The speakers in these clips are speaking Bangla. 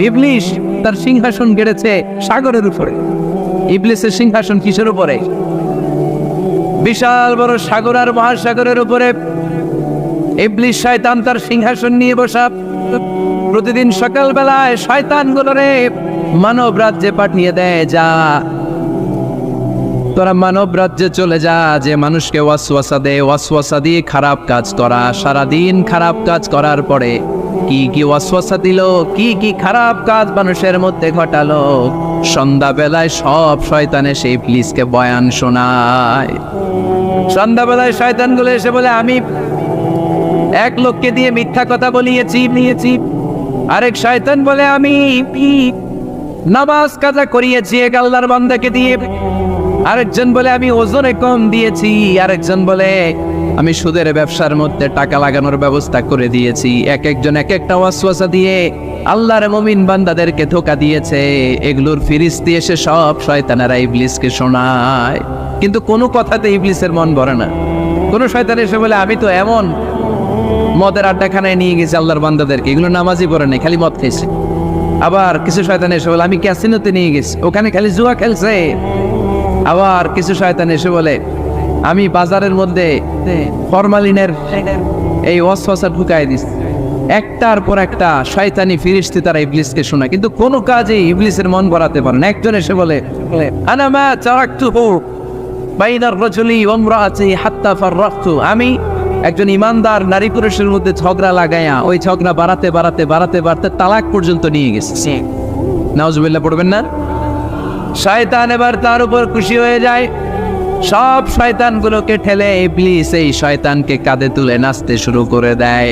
ইবলিস তার সিংহাসন গেড়েছে সাগরের উপরে। ইবলিসের সিংহাসন কিসের উপরে? বিশাল বড় সাগর আর মহাসাগরের উপরে ইবলিস শয়তান তার সিংহাসন নিয়ে বসা। প্রতিদিন সকালবেলায় শয়তানগুলোরে মানব রাজ্যে পাঠিয়ে দেয়, যা তোরা মানব রাজ্যে চলে যা, যে মানুষকে ওয়াসওয়াসা দেয়, ওয়াসওয়াসা দিয়ে খারাপ কাজ করা। সারাদিন খারাপ কাজ করার পরে কি কি ওয়াসওয়াসা দিল, কি কি খারাপ কাজ মানুষের মধ্যে ঘটালো, সন্ধ্যাবেলায় সব শয়তানে সেই ইবলিসকে বয়ান শোনায়। সন্ধ্যাবেলায় শয়তানগুলো এসে বলে, আমি এক লোককে দিয়ে মিথ্যা কথা বলিয়েছি। আরেক শয়তান বলে, আমি নামাজ কাজা করিয়েছি এক আল্লাহর বান্দাকে দিয়ে। আরেকজন বলে, আমি ওজনে কম দিয়েছি। আরেকজন বলে, আমি সুদের ব্যবসার মধ্যে টাকা লাগানোর ব্যবস্থা করে দিয়েছি। এক একজন এক একটা ওয়াসওয়াসা দিয়ে আল্লাহর মুমিন বান্দাদেরকে ধোঁকা দিয়েছে। এগুলোর ফিরিস্তি এসে সব শয়তানেরা ইবলিসকে শোনায়, কিন্তু কোনো কথাতে ইবলিসের মন ভরে না। কোনো শয়তান এসে বলে, আমি তো এমন মদের আড্ডাখানায় নিয়ে গেছি আল্লাহর বান্দাদেরকে, এগুলো নামাজই পড়ে নাই, খালি মদ খেয়েছে। আবার কিছু শয়তান এসে বলে, আমি ক্যাসিনোতে নিয়ে গেছি, ওখানে খালি জুয়া খেলছে। আবার কিছু শয়তান এসে বলে, আমি বাজারের মধ্যে ফরমালিনের এই ওয়াসওয়াসা ঢুকাই দিস। একটার পর একটা শয়তানি ফিরিস্তি তারা ইবলিসকে শোনায়, কিন্তু কোনো কাজে ইবলিসের মন ভরাতে পারে না। একজন এসে বলে, আনা মা তারাকতুহু বাইনার রাজুলি ওয়া ইমরাআতি হাত্তা ফাররাকতু, আমি একজন ইমানদার নারী পুরুষের মধ্যে ঝগড়া লাগায়া ওই ঝগড়া বাড়াতে তালাক পর্যন্ত নিয়ে গেছে। নাউজুবিল্লাহ পড়বেন না? শয়তান এবার তার উপর খুশি হয়ে যায়। সব শয়তানগুলোকে ঠেলে ইবলিস এই শয়তানকে কাঁধে তুলে নাচতে শুরু করে দেয়।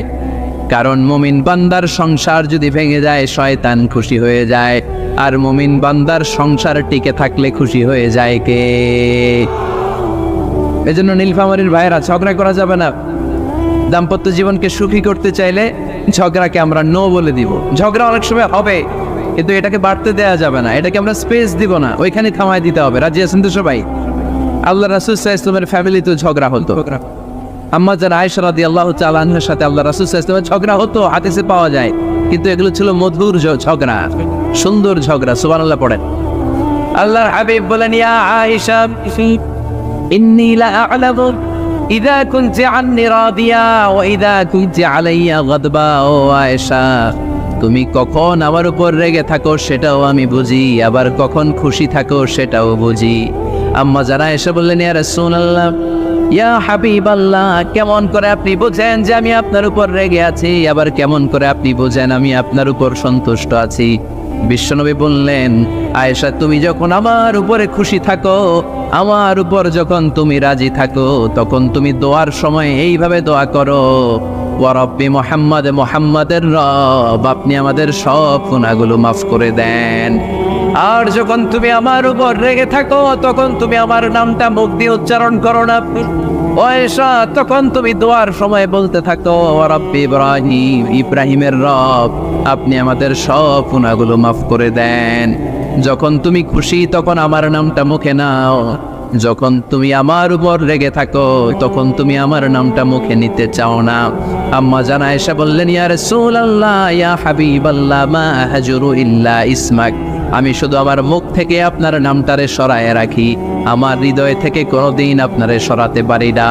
কারণ মুমিন বান্দার সংসার যদি ভেঙে যায় শয়তান খুশি হয়ে যায়, আর মুমিন বান্দার সংসার টিকে থাকলে খুশি হয়ে যায় কে? এজন্য নীলফামারীর ভাইয়েরা, ঝগড়া করা যাবে না। দাম্পত্য জীবনকে সুখী করতে চাইলে ঝগড়াকে আমরা নো বলে দিব। ঝগড়া অনেক সময় হবে, কিন্তু এটাকে বাড়তে দেওয়া যাবে না, এটাকে আমরা স্পেস দিব না, ওইখানে থামাই দিতে হবে। রাজি আছেন তো সবাই? আল্লাহ রাসূল সাল্লাল্লাহু আলাইহি ওয়াসাল্লামের ফ্যামিলিতে ঝগড়া হতো। আম্মা জান আয়েশা রাদিয়াল্লাহু তাআলা আনহার সাথে আল্লাহ রাসূল সাল্লাল্লাহু আলাইহি ওয়াসাল্লামের ঝগড়া হতো, হাদিসে পাওয়া যায়। কিন্তু এগুলো ছিল মধুর ঝগড়া, সুন্দর ঝগড়া। সুবহানাল্লাহ পড়েন। আল্লাহর হাবিব বলেন, ইয়া আয়েশা ইন্নী লা আ'লামু ইযা কুনতি আন্নী রাদিয়া ওয়া ইযা কুনতি আলাইয়া গাদবা। ও আয়েশা, তুমি কখন আমার উপর রেগে থাকো সেটাও আমি বুঝি, আবার কখন খুশি থাকো সেটাও বুঝি। আম্মা জানা এসে বললেন, ইয়া রাসূলুল্লাহ, ইয়া হাবিবাল্লাহ, কেমন করে আপনি বোঝেন যে আমি আপনার উপর রেগে আছি, আবার কেমন করে আপনি বোঝেন আমি আপনার উপর সন্তুষ্ট আছি? বিশ্বনবী বললেন, আয়েশা, তুমি যখন আমার উপরে খুশি থাকো, আমার উপর যখন তুমি রাজি থাকো, তখন তুমি দোয়ার সময় এইভাবে দোয়া করো, ওয়া রাব্বি মুহাম্মদ, মুহাম্মাদের রব, আপনি আমাদের সব গুনাহগুলো মাফ করে দেন। আর যখন তুমি আমার উপর রেগে থাকো, তখন তুমি আমার নামটা মুখ দিয়ে উচ্চারণ করো না। আয়েশা, তখন তুমি দোয়ার সময় বলতে থাকো, ওয়া রাব্বি ইব্রাহিম, ইব্রাহিমের রব, আপনি আমাদের সব গুনাহগুলো মাফ করে দেন। যখন তুমি খুশি তখন আমার নামটা মুখে নাও, যখন তুমি আমার উপর রেগে থাকো তখন তুমি আমার নামটা মুখে নিতে চাও না। আম্মা জান আয়েশা বললেন, ইয়া রাসূলুল্লাহ, ইয়া হাবিবাল্লাহ, মা হাজুরু ইল্লা ইসমাক, আমি শুধু আমার মুখ থেকে আপনার নামটারে সরায় রাখি, আমার হৃদয় থেকে কোনোদিন আপনারে সরাতে পারি না।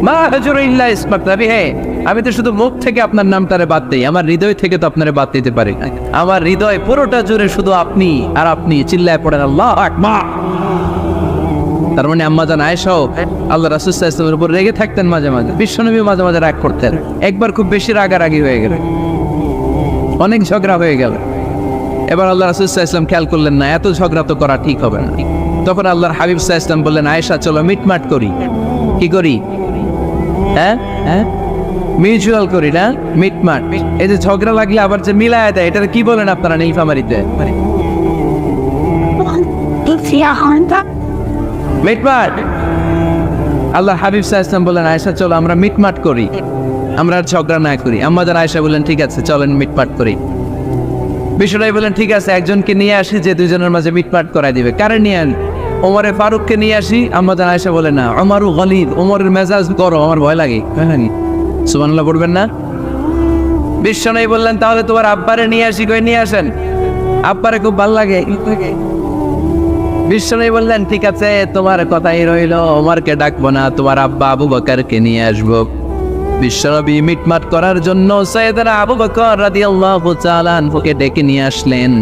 মা হাজুরু ইল্লা ইসমাক, নবী হে, আমি তো শুধু মুখ থেকে আপনার নামটারে বাদ দেই, আমার হৃদয় থেকে তো আপনারে বাদ দিতে পারি না। আমার হৃদয় পুরোটা জুড়ে শুধু আপনি আর আপনি। চিল্লায় পড়েন আল্লাহু আকবার। তার মানে আম্মা জান আয়েশাও আল্লাহ রাসূল সাল্লাল্লাহু আলাইহি ওয়াসাল্লামের উপর রেগে থাকতেন মাঝে মাঝে। বিশ্বনবী মাঝে মাঝে রাগ করতেন। একবার খুব বেশি রাগারাগি হয়ে গেল, অনেক ঝগড়া হয়ে গেল। এবার আল্লাহ রাসূল সাল্লাল্লাহু আলাইহি ওয়াসাল্লাম খেয়াল করলেন না, এত ঝগড়া তো করা ঠিক হবে না। তখন আল্লাহর হাবিব সাল্লাল্লাহু আলাইহি ওয়াসাল্লাম বললেন, আয়েশা, চলো মিটমাট করি। কি করি? হ্যাঁ, মিউচুয়াল করি না, মিটমাট। এই যে ঝগড়া লাগলে আবার যে মিলায় দেয়, এটা কি বলেন আপনারা নীলফামারীতে? মিটমাট। আল্লাহ হাবিব সাল্লাল্লাহু আলাইহি ওয়াসাল্লাম বলেন, আয়েশা, চলো আমরা মিটমাট করি, আমরা আর ঝগড়া না করি। আম্মা জান আয়েশা বললেন, ঠিক আছে, চলেন মিটমাট করি। বিশ্বনবী বলেন, ঠিক আছে, একজনকে নিয়ে আসি যে দুইজনের মাঝে মিটমাট করাই দিবে। কারে নিয়ে আন? ওমরে ফারুককে নিয়ে আসি। আম্মা জান আয়েশা বলে, না, ওমরু গলিদ, ওমরের মেজাজ গরম, আমার ভয় লাগে। সুবহানাল্লাহ পড়বেন না? বিশ্বনবী বললেন তাহলে তোমার আব্বারে নিয়ে আসি, কই নিয়ে আসেন, আব্বারে খুব ভালো লাগে। বিশ্বনবী বললেন ঠিক আছে, তোমার কথাই রইলো, ওমরকে ডাকবো না, তোমার আব্বা আবু বকরকে নিয়ে আসবো। বিশ্বনবী মিটমাট করার জন্য সাইয়েদনা আবু বকর রাদিয়াল্লাহু তাআলা আনহুকে ডেকে নিয়ে আসলেন।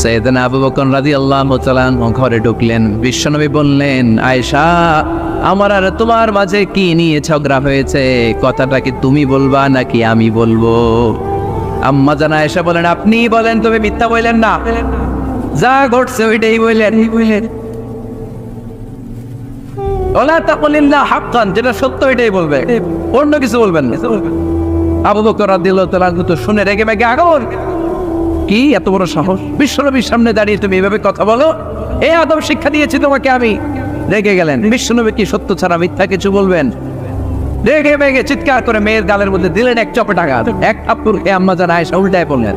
সাইয়েদনা আবু বকর রাদিয়াল্লাহু তাআলা আনহু ঘরে ঢুকলেন। বিশ্বনবী বললেন, আয়েশা, আমার আর তোমার মাঝে কি নিয়ে ঝগড়া হয়েছে, কথাটা কি তুমি বলবা নাকি আমি বলবো? আম্মা জান আয়েশা বলেন, আপনিই বলেন, তবে মিথ্যা বললেন না, যা ঘটছে ওইটাই বললেন। ওলা তাকুলিল্লাহ হাক্কান, যেটা সত্য ওইটাই বলবে, অন্য কিছু বলবেন না। আবু বকর রাদিয়াল্লাহু তাআলা তো শুনে রেগে মেগে আগুন, কি এত বড় সাহস, বিশ্বনবীর সামনে দাঁড়িয়ে তুমি এভাবে কথা বলো, এই আদব শিক্ষা দিয়েছি তোমাকে আমি। রেগে গেলেন। বিশ্বনবী কি সত্য ছাড়া মিথ্যা কিছু বলবেন? রেগে মেগে চিৎকার করে মেয়ের গালের মধ্যে দিলেন এক চপেট আঘাত। এক থাপ্পড় খেয়ে আম্মা জান আয়েশা উল্টায় পড়লেন।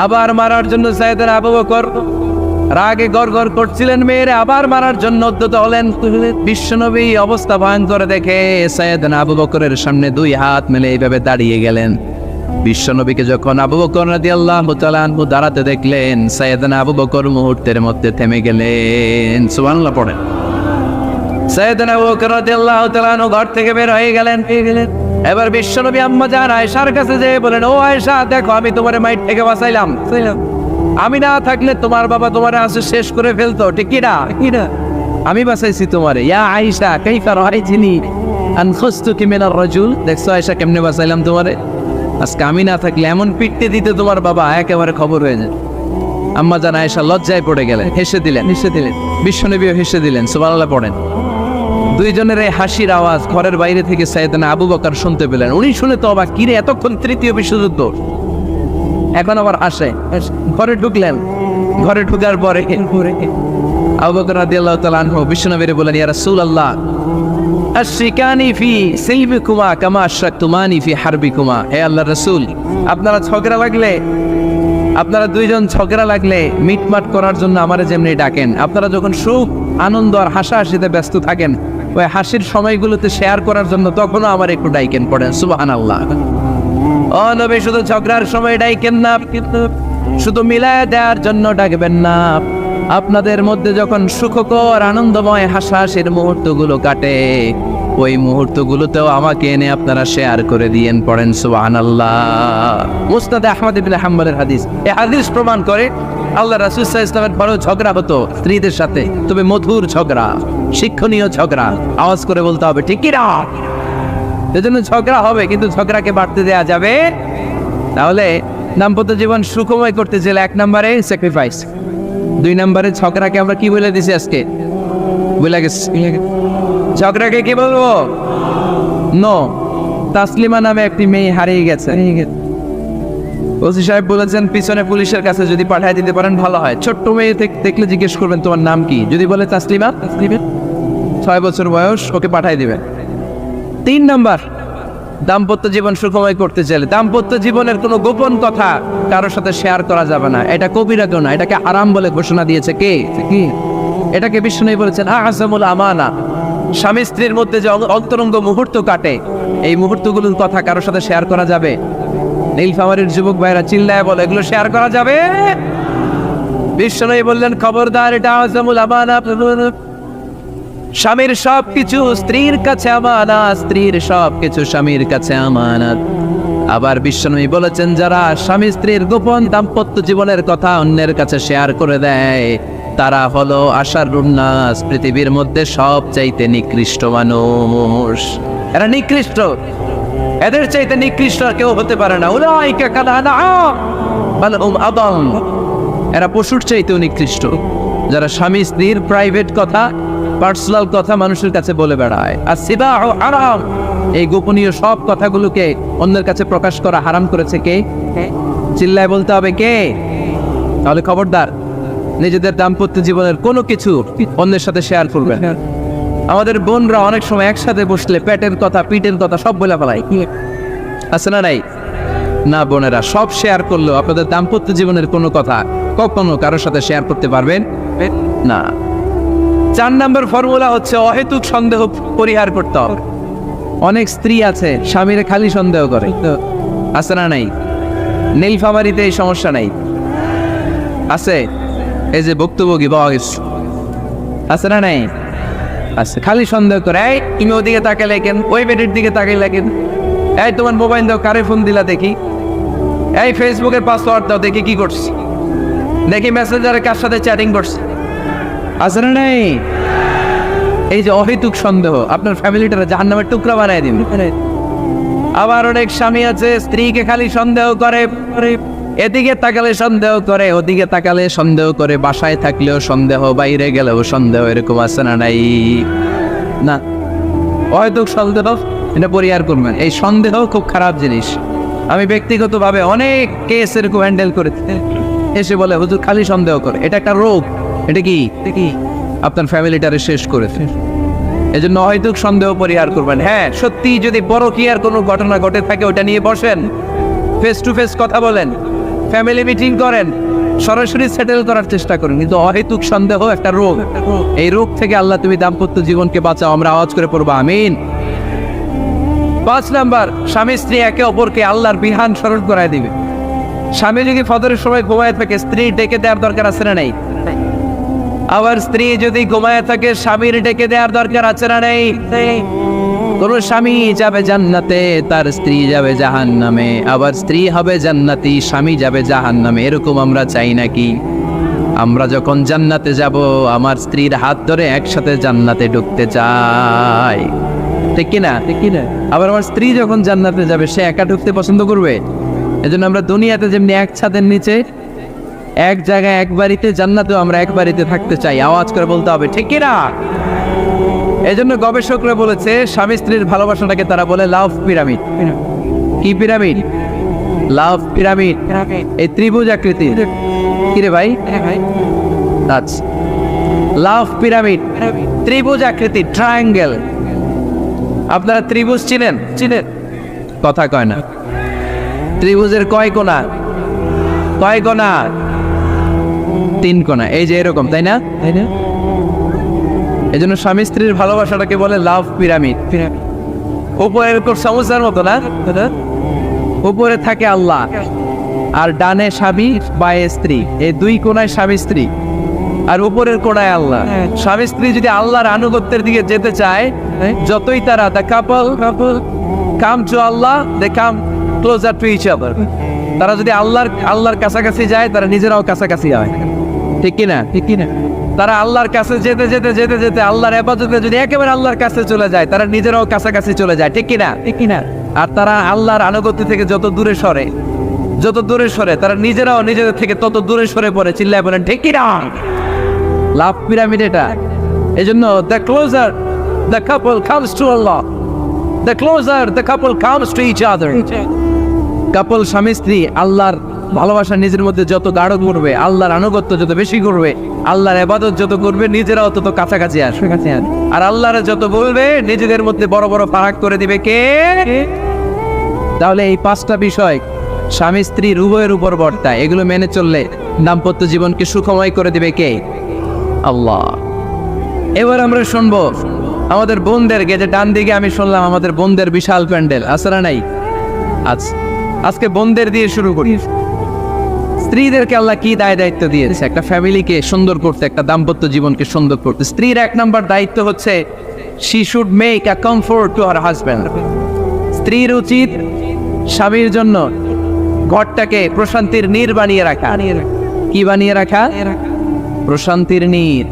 আবার মারার জন্য সাইয়েদনা আবু বকর রাগে গড়গড় করছিলেন, মেয়েরে আবার মারার জন্য উদ্যত হলেন। বিশ্বনবী অবস্থা ভয়ঙ্কর দেখে সাইয়েদনা আবু বকরের সামনে দুই হাত মেলে এইভাবে দাঁড়িয়ে গেলেন। বিশ্বনবীকে যখন আবু বকর রাদিয়াল্লাহু তাআলা আনহু দাঁড়াতে দেখলেন, সাইয়েদনা আবু বকর মুহূর্তের মধ্যে থেমে গেলেন। সুবহানাল্লাহ পড়েন। সাইয়েদনা আবু বকর রাদিয়াল্লাহু তাআলা আনহু ঘর থেকে বের হয়ে গেলেন। এবার বিশ্বনবী আম্মা জান আয়েশার কাছে যেয়ে বলেন, ও আয়েশা, দেখো আমি তোমারে মাইর থেকে বাঁচাইলাম, আমি না থাকলে তোমার বাবা তোমারে আসে শেষ করে ফেলতো, ঠিক কি না? আমি বাঁচাইছি তোমারে। ইয়া আয়েশা কাইফা রাআইতিনি আনখাসতুকি মিনার রাজুল, দেখছো আয়েশা কেমনে বাঁচাইলাম তোমারে? আজকে আমি না থাকলে এমন পিটতে দিতে তোমার বাবা একেবারে খবর হয়ে যায়। আম্মা জান আয়েশা লজ্জায় পড়ে গেলেন, হেসে দিলেন। বিশ্বনবীও হেসে দিলেন। সুবহানাল্লাহ পড়েন। দুইজনের এই হাসির আওয়াজ ঘরের বাইরে থেকে সাইয়েদনা আবু বকর শুনতে পেলেন। উনি শুনে তো অবাক, কিরে এতক্ষণ তৃতীয় বিশ্বযুদ্ধ, এখন আবার আসে। ঘরে ঢুকলেন। ঘরে ঢুকার পরে আবু বকর রাদিয়াল্লাহু তাআলা আনহু বিশ্বনবীরে বলেন, ইয়া রাসূলুল্লাহ, আশরিকানি ফি সিলমিকুমা কামা আশরাকতুমানি ফি হারবিকুমা। হে আল্লাহর রাসূল, আপনারা দুইজন ঝগড়া লাগলে মিটমাট করার জন্য আমারে যেমনি ডাকেন, আপনারা যখন সুখ আনন্দ আর হাসাহাসিতে ব্যস্ত থাকেন, ওই হাসির সময়গুলোতে শেয়ার করার জন্য তখনও আমার একটু ডাইকেন পড়েন। সুবহানাল্লাহ। ও নবী, শুধু ঝগড়ার সময় ডাইকেন না, শুধু মিলায় দেওয়ার জন্য ডাকবেন না। আপনাদের মধ্যে যখন সুখকর আনন্দময় হাসাহাসির মুহূর্তগুলো কাটে, ওই মুহূর্তগুলোতেও আমাকে এনে আপনারা শেয়ার করে দিয়েন, পড়েন সুবহানাল্লাহ। মুসনাদ আহমদ ইবনে হাম্বলের হাদিস। এই হাদিস প্রমাণ করে আল্লাহ রাসূল সাল্লাল্লাহু আলাইহি ওয়াসাল্লামের বড় ঝগড়া হতো স্ত্রীদের সাথে, তবে মধুর ঝগড়া, শিক্ষণীয় ঝগড়া। আওয়াজ করে বলতে হবে, ঠিক কি না? এজন্য ঝগড়া হবে, কিন্তু ঝগড়াকে বাড়তে দেয়া যাবে। তাহলে দাম্পত্য জীবন সুখময় করতে চাইলে 1 নম্বরে স্যাক্রিফাইস, 2 নম্বরে ঝগড়াকে আমরা কি বলে দিছি আজকে? বলে গেছি ঝগড়াকে কি বলবো? নো। তাসলিমা নামে একটি মেয়ে হারিয়ে গেছে। ওসি সাহেব বলেছেন পিছনে পুলিশের কাছে যদি পাঠিয়ে দিতে পারেন ভালো হয়। ছোট্ট মেয়ে দেখলে জিজ্ঞেস করবেন তোমার নাম কি, যদি বলে তাসলিমা, 6 বছর বয়স, ওকে পাঠিয়ে দিবেন। 3 নাম্বার, দাম্পত্য জীবন সুখময় করতে চাইলে দাম্পত্য জীবনের কোনো গোপন কথা কারোর সাথে শেয়ার করা যাবে না। এটা কবিরা গুনাহ, এটাকে হারাম বলে ঘোষণা দিয়েছে কে? এটাকে বিষ্ণু বলেছেন আযমুল আমানা। স্বামী স্ত্রীর মধ্যে যে অন্তরঙ্গ মুহূর্ত কাটে, এই মুহূর্তগুলোর কথা কারোর সাথে শেয়ার করা যাবে? নীলফামারীর যুবক ভাইরা চিল্লায় বলে, এগুলো শেয়ার করা যাবে? বিষ্ণু বললেন খবরদার, এটা আযমুল আমানা। স্বামীর সবকিছু স্ত্রীর কাছে আমানত, স্ত্রীর সবকিছু স্বামীর কাছে আমানত। আবার বিশ্বনবী বলেছেন, যারা স্বামী স্ত্রীর গোপন দাম্পত্য জীবনের কথা অন্যের কাছে শেয়ার করে দেয়, তারা হলো আশারুন নাস, পৃথিবীর মধ্যে সবচাইতে নিকৃষ্ট মানুষ। এরা নিকৃষ্ট, এদের চাইতে নিকৃষ্ট কেউ হতে পারে না। উলাইকা কাল আনআম বাল হুম আদাল। এরা পশুর চাইতেও নিকৃষ্ট, যারা স্বামী স্ত্রীর প্রাইভেট কথা, পার্সোনাল কথা মানুষের কাছে বলে বেড়ায়। আর সিবাহ হারাম, এই গোপনীয় সব কথাগুলোকে অন্যের কাছে প্রকাশ করা হারাম করেছে কে? চিল্লায় বলতে হবে কে? তাহলে খবরদার, নিজেদের দাম্পত্য জীবনের কোনো কিছু অন্যের সাথে শেয়ার করবেন। আমাদের বোনরা অনেক সময় একসাথে বসলে পেটের কথা, পিঠের কথা সব বলে ফেলায়, আছে না নাই? না বোনেরা, সব শেয়ার করলেও আপনাদের দাম্পত্য জীবনের কোনো কথা কখনো কারোর সাথে শেয়ার করতে পারবেন না। 4 নম্বর ফর্মুলা হচ্ছে অহেতুক সন্দেহ পরিহার করতে হবে। অনেক স্ত্রী আছে স্বামীরে খালি সন্দেহ করে, আছে না নাই? নীলফামারীতে এই সমস্যা নাই, আছে? এই যে ভুক্তভোগী পাওয়া গেছে, আছে না নাই? আছে। খালি সন্দেহ করে, এই তুমি ওদিকে তাকালে কেন, ওই বেটির দিকে তাকাইলা কেন, এই তোমার মোবাইল দাও, কারে ফোন দিলা দেখি, এই ফেসবুকের পাসওয়ার্ড দাও দেখি কি করছে, দেখি মেসেঞ্জারে কার সাথে চ্যাটিং করছে, আছে না নাই? এই যে অহেতুক সন্দেহ আপনার ফ্যামিলিটারে জাহান্নামের টুকরা বানায় দিন। আবার অনেক স্বামী আছে স্ত্রীকে খালি সন্দেহ করে, এদিকে তাকালে সন্দেহ করে, ওদিকে তাকালে সন্দেহ করে, বাসায় থাকলেও সন্দেহ, বাইরে গেলেও সন্দেহ, এরকম আছে না নাই? না, অহেতুক সন্দেহ এটা পরিহার করবেন। এই সন্দেহ খুব খারাপ জিনিস। আমি ব্যক্তিগতভাবে অনেক কেস এরকম হ্যান্ডেল করেছি, এসে বলে হুজুর খালি সন্দেহ করে, এটা একটা রোগ। এটা কি আপনার ফ্যামিলিটারে শেষ করেছে। এই জন্য অহেতুক সন্দেহ পরিহার করবেন। হ্যাঁ, সত্যি যদি বড় কি আর কোনো ঘটনা ঘটে থাকে ওটা নিয়ে বসেন, ফেস টু ফেস কথা বলেন, ফ্যামিলি মিটিং করেন, সরাসরি সেটেল করার চেষ্টা করেন। কিন্তু অহেতুক সন্দেহ একটা রোগ। এই রোগ থেকে আল্লাহ তুমি দাম্পত্য জীবনকে বাঁচাও, আমরা আওয়াজ করে পড়বো আমিন। 5 নাম্বার, স্বামী স্ত্রী একে অপরকে আল্লাহর বিধান স্মরণ করায় দিবে। স্বামী যদি ফজরের সময় ঘুমায় থাকে, স্ত্রী ডেকে দেওয়ার দরকার আছে না নাই? আবার স্ত্রী যদি ঘুমায় থাকে, স্বামীর ডেকে দেওয়ার দরকার আছে না নেই? কোন স্বামী যাবে জান্নাতে, তার স্ত্রী যাবে জাহান্নামে, আবার স্ত্রী হবে জান্নাতি, স্বামী যাবে জাহান্নামে। এরকম আমরা চাই নাকি? আমরা যখন জান্নাতে যাব, আমার স্ত্রীর হাত ধরে একসাথে জান্নাতে ঢুকতে চাই, ঠিক কিনা? আবার আমার স্ত্রী যখন জান্নাতে যাবে, সে একা ঢুকতে পছন্দ করবে? এজন্য আমরা দুনিয়াতে যেমনি এক ছাদের নিচে এক জায়গায় এক বাড়িতে, জান্নাতেও আমরা এক বাড়িতে থাকতে চাই। আওয়াজ করে বলতে হবে ঠিক কিনা? এই জন্য গবেষকরা বলেছে স্বামী স্ত্রীর ভালোবাসাটাকে তারা বলে লাভ পিরামিড। কি পিরামিড? লাভ পিরামিড। এই ত্রিভুজ আকৃতির। কিরে ভাই? আচ্ছা, লাভ পিরামিড, ত্রিভুজ আকৃতি, ট্রায়াঙ্গেল। আপনারা ত্রিভুজ চিনেন? কথা কয় না। ত্রিভুজের কয় কোণা? 3 কোণা। এই যে এরকম, তাই না? এই জন্য স্বামী স্ত্রীর ভালোবাসাটাকে বলে লাভ পিরামিড। উপরে এরকম সমুদ্রের মতো না, উপরে থাকে আল্লাহ, আর ডানে স্বামী বায়ে স্ত্রী, এই 2 কোণায় স্বামী স্ত্রী, আর উপরের কোণায় আল্লাহ। স্বামী স্ত্রী যদি আল্লাহর আনুগত্যের দিকে যেতে চায়, যতই তারা the couple come to Allah, they come closer to each other। তারা যদি আল্লাহর কাছাকাছি যায়, তারা নিজেরাও কাছাকাছি হয়, ঠিক কিনা? তারা আল্লাহর কাছে যেতে যেতে যেতে যেতে আল্লাহর ইবাদতে যদি একেবারে আল্লাহর কাছে চলে যায়, তারা নিজেরাও কাছাকাছি চলে যায়, ঠিক কিনা? আর তারা আল্লাহর আনুগত্য থেকে যত দূরে সরে, তারা নিজেরাও নিজেদের থেকে তত দূরে সরে পড়ে। চিল্লায় বলেন ঠিক কিনা? লাভ পিরামিড এটা। এই জন্য the closer the couple comes to Allah, the closer the couple comes to each other। কাপল স্বামী স্ত্রী আল্লাহর ভালোবাসা নিজের মধ্যে যত গাঢ় করবে, আল্লাহর আনুগত্য যত বেশি করবে, আল্লাহর ইবাদত যত করবে, নিজেরাও তত কাছাকাছি আসবে। আর আল্লাহরে যত বলবে, নিজেদের মধ্যে বড় বড় ফারাক করে দিবে কে? তাহলে এই 5টা বিষয় স্বামী স্ত্রী উভয়ের উপর বর্তায়। এগুলো মেনে চললে দাম্পত্য জীবনকে সুখময় করে দিবে কে? আল্লাহ। এবার আমরা শুনবো আমাদের বোনদেরকে, যে ডান দিকে আমি শুনলাম আমাদের বোনদের বিশাল প্যান্ডেল, আছে না নাই? আজকে বোনদের দিয়ে শুরু করি। স্ত্রীদেরকে আল্লাহ কি দায়িত্ব দিয়েছে একটা ফ্যামিলিকে সুন্দর করতে, একটা দাম্পত্য জীবনকে সুন্দর করতে? স্ত্রীর 1 নম্বর দায়িত্ব হচ্ছে she should make a comfort to her husband। স্ত্রীর উচিত স্বামীর জন্য ঘরটাকে প্রশান্তির নীড় বানিয়ে রাখা। কি বানিয়ে রাখা? প্রশান্তির নীড়।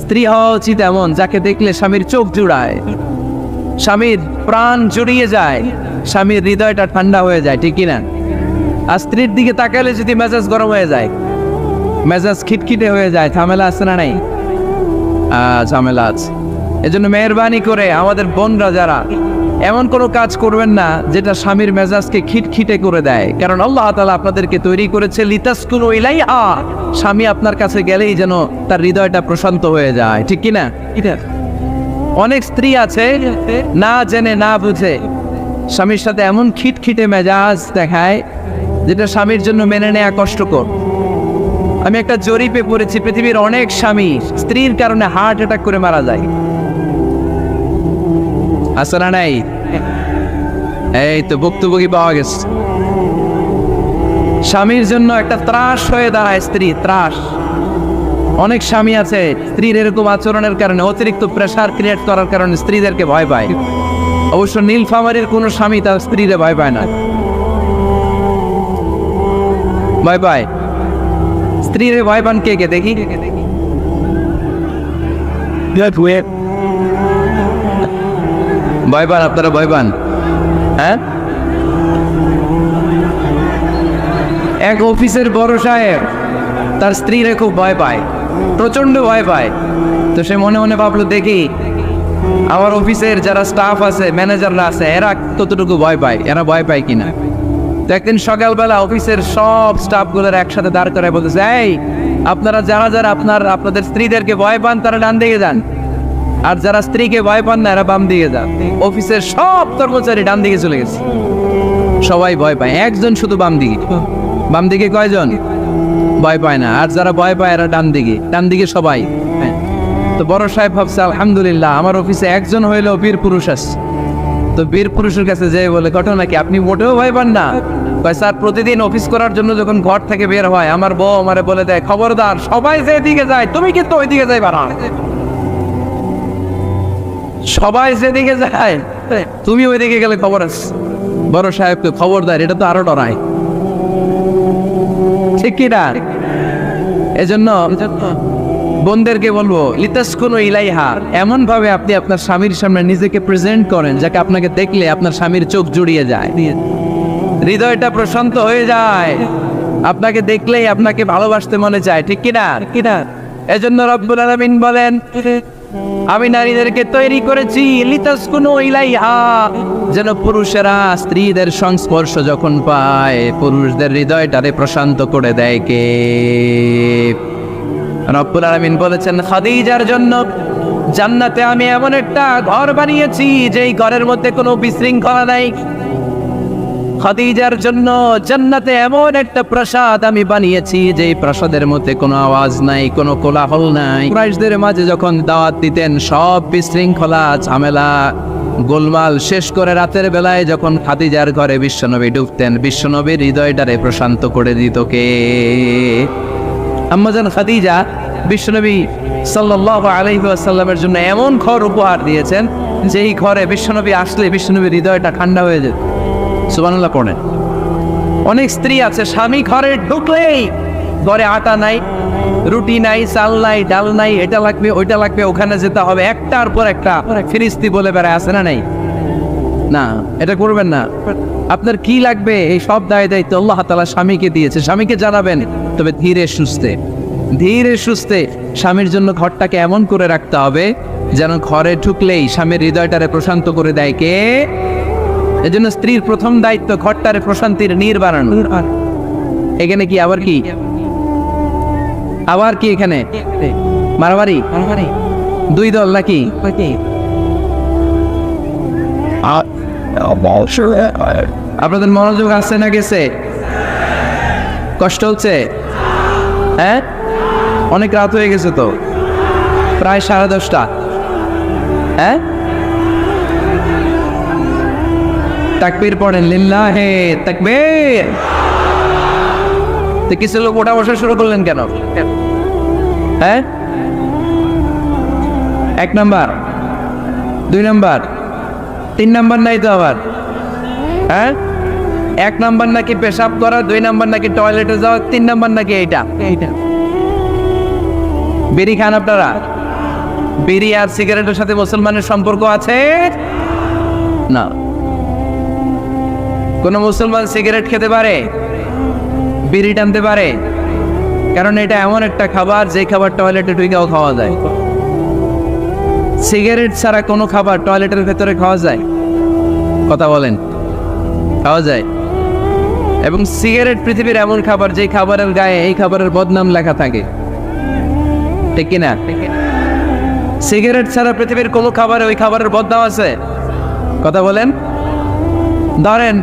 স্ত্রী হওয়া উচিত এমন যাকে দেখলে স্বামীর চোখ জুড়ায়, স্বামীর প্রাণ জুড়িয়ে যায়, স্বামীর হৃদয়টা ঠান্ডা হয়ে যায়, ঠিক কিনা? আর স্ত্রীর দিকে তাকালে যদি মেজাজ গরম হয়ে যায়, মেজাজ খিটখিটে হয়ে যায়, ঝামেলা আছে না নাই? ঝামেলা আছে। এজন্য মেহরবানি করে আমাদের বোনরা যারা, এমন কোনো কাজ করবেন না যেটা স্বামীর মেজাজকে খিটখিটে করে দেয়। কারণ আল্লাহ তাআলা আপনাদেরকে তৈরি করেছে লিতাসকুনু ইলাইহা, স্বামী আপনার কাছে গেলেই যেন তার হৃদয়টা প্রশান্ত হয়ে যায়, ঠিক কিনা? অনেক স্ত্রী আছে না জেনে না বুঝে স্বামীর সাথে এমন খিটখিটে মেজাজ দেখায় যেটা স্বামীর জন্য মেনে নেওয়া কষ্টকর। আমি একটা জরিপে পড়েছি, পৃথিবীর অনেক স্বামী স্ত্রীর কারণে হার্ট অ্যাটাক করে মারা যায়। আছে না নাই? এই তো ভুক্তভোগী পাওয়া গেছে। স্বামীর জন্য একটা ত্রাস হয়ে দাঁড়ায় স্ত্রী, ত্রাস। অনেক স্বামী আছে স্ত্রীর এরকম আচরণের কারণে, অতিরিক্ত প্রেসার ক্রিয়েট করার কারণে স্ত্রীদেরকে ভয় পায়। অবশ্য নীলফামারীর কোনো স্বামী তার স্ত্রীরে ভয় পায় না। ভয় পায় স্ত্রীরে ভয় পান কে কে দেখি? ভয় পান আপনারা? ভয় পান? হ্যাঁ, এক অফিসের বড় সাহেব তার স্ত্রীরে খুব ভয় পায়, প্রচন্ড ভয় পায়। তো সে মনে মনে ভাবলো, দেখি আমার অফিসের যারা স্টাফ আছে, ম্যানেজাররা আছে, এরা কতটুকু ভয় পায়, এরা ভয় পায় কিনা। তো একদিন সকালবেলা অফিসের সব স্টাফগুলোর একসাথে দাঁড় করে বলতেছে, এই আপনারা যারা যারা আপনাদের স্ত্রীদেরকে ভয় পান তারা ডান দিকে যান, আর যারা স্ত্রীকে ভয় পান না এরা বাম দিকে যান। অফিসের সব কর্মচারী ডান দিকে চলে গেছে, সবাই ভয় পায়, একজন শুধু বাম দিকে। বাম দিকে কয়জন ভয় পায় না, আর যারা ভয় পায় এরা ডান দিকে, ডান দিকে সবাই। তো বড় সাহেব ভাবছে, আলহামদুলিল্লাহ আমার অফিসে একজন হইলেও বীর পুরুষ আসছে। তো বীর পুরুষের কাছে যেয়ে বলে, ঘটনা কি, আপনি মোটেও ভয় পান না? কয়, স্যার প্রতিদিন অফিস করার জন্য যখন ঘর থেকে বের হয় আমার বউ আমারে বলে দেয়, খবরদার সবাই যেদিকে যায় তুমি কিন্তু ওইদিকে যাইবা না, সবাই যেদিকে যায় তুমি ওইদিকে গেলে খবর আছে। বড় সাহেবকে খবরদার, এটা তো আরো ডরায়, ঠিক কিনা? এজন্য বোনদেরকে বলবো, লিতাসকুনু ইলাইহা, এমন ভাবে আপনি আপনার স্বামীর সামনে নিজেকে প্রেজেন্ট করেন যাকে আপনাকে দেখলে আপনার স্বামীর চোখ জুড়িয়ে যায়, হৃদয়টা প্রশান্ত হয়ে যায়, আপনাকে দেখলেই আপনাকে ভালোবাসতে মনে চায়, ঠিক কিনা? এজন্য রব্বুল আলামিন বলেন, আমি নারীদেরকে তৈরি করেছি লিতাসকুনু ইলাইহা, যেন পুরুষেরা স্ত্রীদের সংস্পর্শ যখন পায় পুরুষদের হৃদয়টারে প্রশান্ত করে দেয় কে? রব্বুল আলামিন বলেছেন, খাদিজার জন্য জান্নাতে আমি এমন একটা ঘর বানিয়েছি যেই ঘরের মধ্যে কোনো বিশৃঙ্খলা নাই। খাদিজার জন্য জান্নাতে এমন একটা প্রাসাদ আমি বানিয়েছি যেই প্রাসাদের মধ্যে কোনো আওয়াজ নাই, কোনো কোলাহল নাই। কুরাইশদের মাঝে যখন দাওয়াত দিতেন সব বিশৃঙ্খলা ঝামেলা গোলমাল শেষ করে রাতের বেলায় যখন খাদিজার ঘরে বিশ্বনবী ঢুকতেন, বিশ্বনবীর হৃদয়টারে প্রশান্ত করে দিত কে? আম্মাজান খাদিজা বিশ্বনবী সাল্লাল্লাহু আলাইহি ওয়াসাল্লামের জন্য এমন ঘর উপহার দিয়েছেন যেই ঘরে বিশ্বনবী আসলে বিশ্বনবীর হৃদয়টা ঠান্ডা হয়ে যেত। সুবহানাল্লাহ পড়েন। অনেক স্ত্রী আছে স্বামী ঘরে ঢুকলেই ঘরে আটা নাই, রুটি নাই, চাল নাই, ডাল নাই, এটা লাগবে ওইটা লাগবে, ওখানে যেতে হবে, একটার পর একটা ফিরিস্তি বলে বেড়ায়, আছে না নাই? না, এটা করবেন না। আপনার কি লাগবে এই সব দায়িত্ব আল্লাহ তাআলা স্বামীকে দিয়েছে, স্বামীকে জানাবেন, তবে ধীরে সুস্থে স্বামীর জন্য ঘরটাকে এমন করে রাখতে হবে যেন ঘরে ঢুকলেই স্বামীর হৃদয়টারে প্রশান্ত করে দেয় কে? এজন্য স্ত্রীর প্রথম দায়িত্ব ঘরটারে প্রশান্তির নীড় বানানো। এখানে কি আবার কি এখানে মারামারি দুই দল নাকি? আপনাদের মনোযোগ আসছে না গেছে? কষ্ট হচ্ছে? হ্যাঁ, অনেক রাত হয়ে গেছে তো, প্রায় 10:30। হ্যাঁ, তাকবীর পড়েন, লিল্লাহে তাকবীর। তো কিছু লোক ওঠা বসা শুরু করলেন কেন? হ্যাঁ, 1 নাম্বার 2 নাম্বার 3 নাম্বার নাই তো আবার? হ্যাঁ, 1 নাম্বার নাকি পেশাব করা, 2 নাম্বার নাকি টয়লেটে যাওয়া, 3 নাম্বার নাকি এইটা। বিড়ি খান আপনারা? বিড়ি আর সিগারেটের সাথে মুসলমানের সম্পর্ক আছে না। কোন মুসলমান সিগারেট খেতে পারে, বিড়ি টানতে পারে? কারণ এটা এমন একটা খাবার যে খাবার টয়লেটে ঢুকেও খাওয়া যায়। সিগারেট ছাড়া কোনো খাবার টয়লেটের ভেতরে খাওয়া যায়? কথা বলেন, খাওয়া যায়। এবং সিগারেট পৃথিবীর এমন খাবার যে খাবারের গায়ে এই খাবারের বদনাম লেখা থাকে, ঠিক কিনা? সিগারেট ছাড়া পৃথিবীর কোনো খাবারে ওই খাবারের বদনাম আছে? কথা বলেন। ধরেন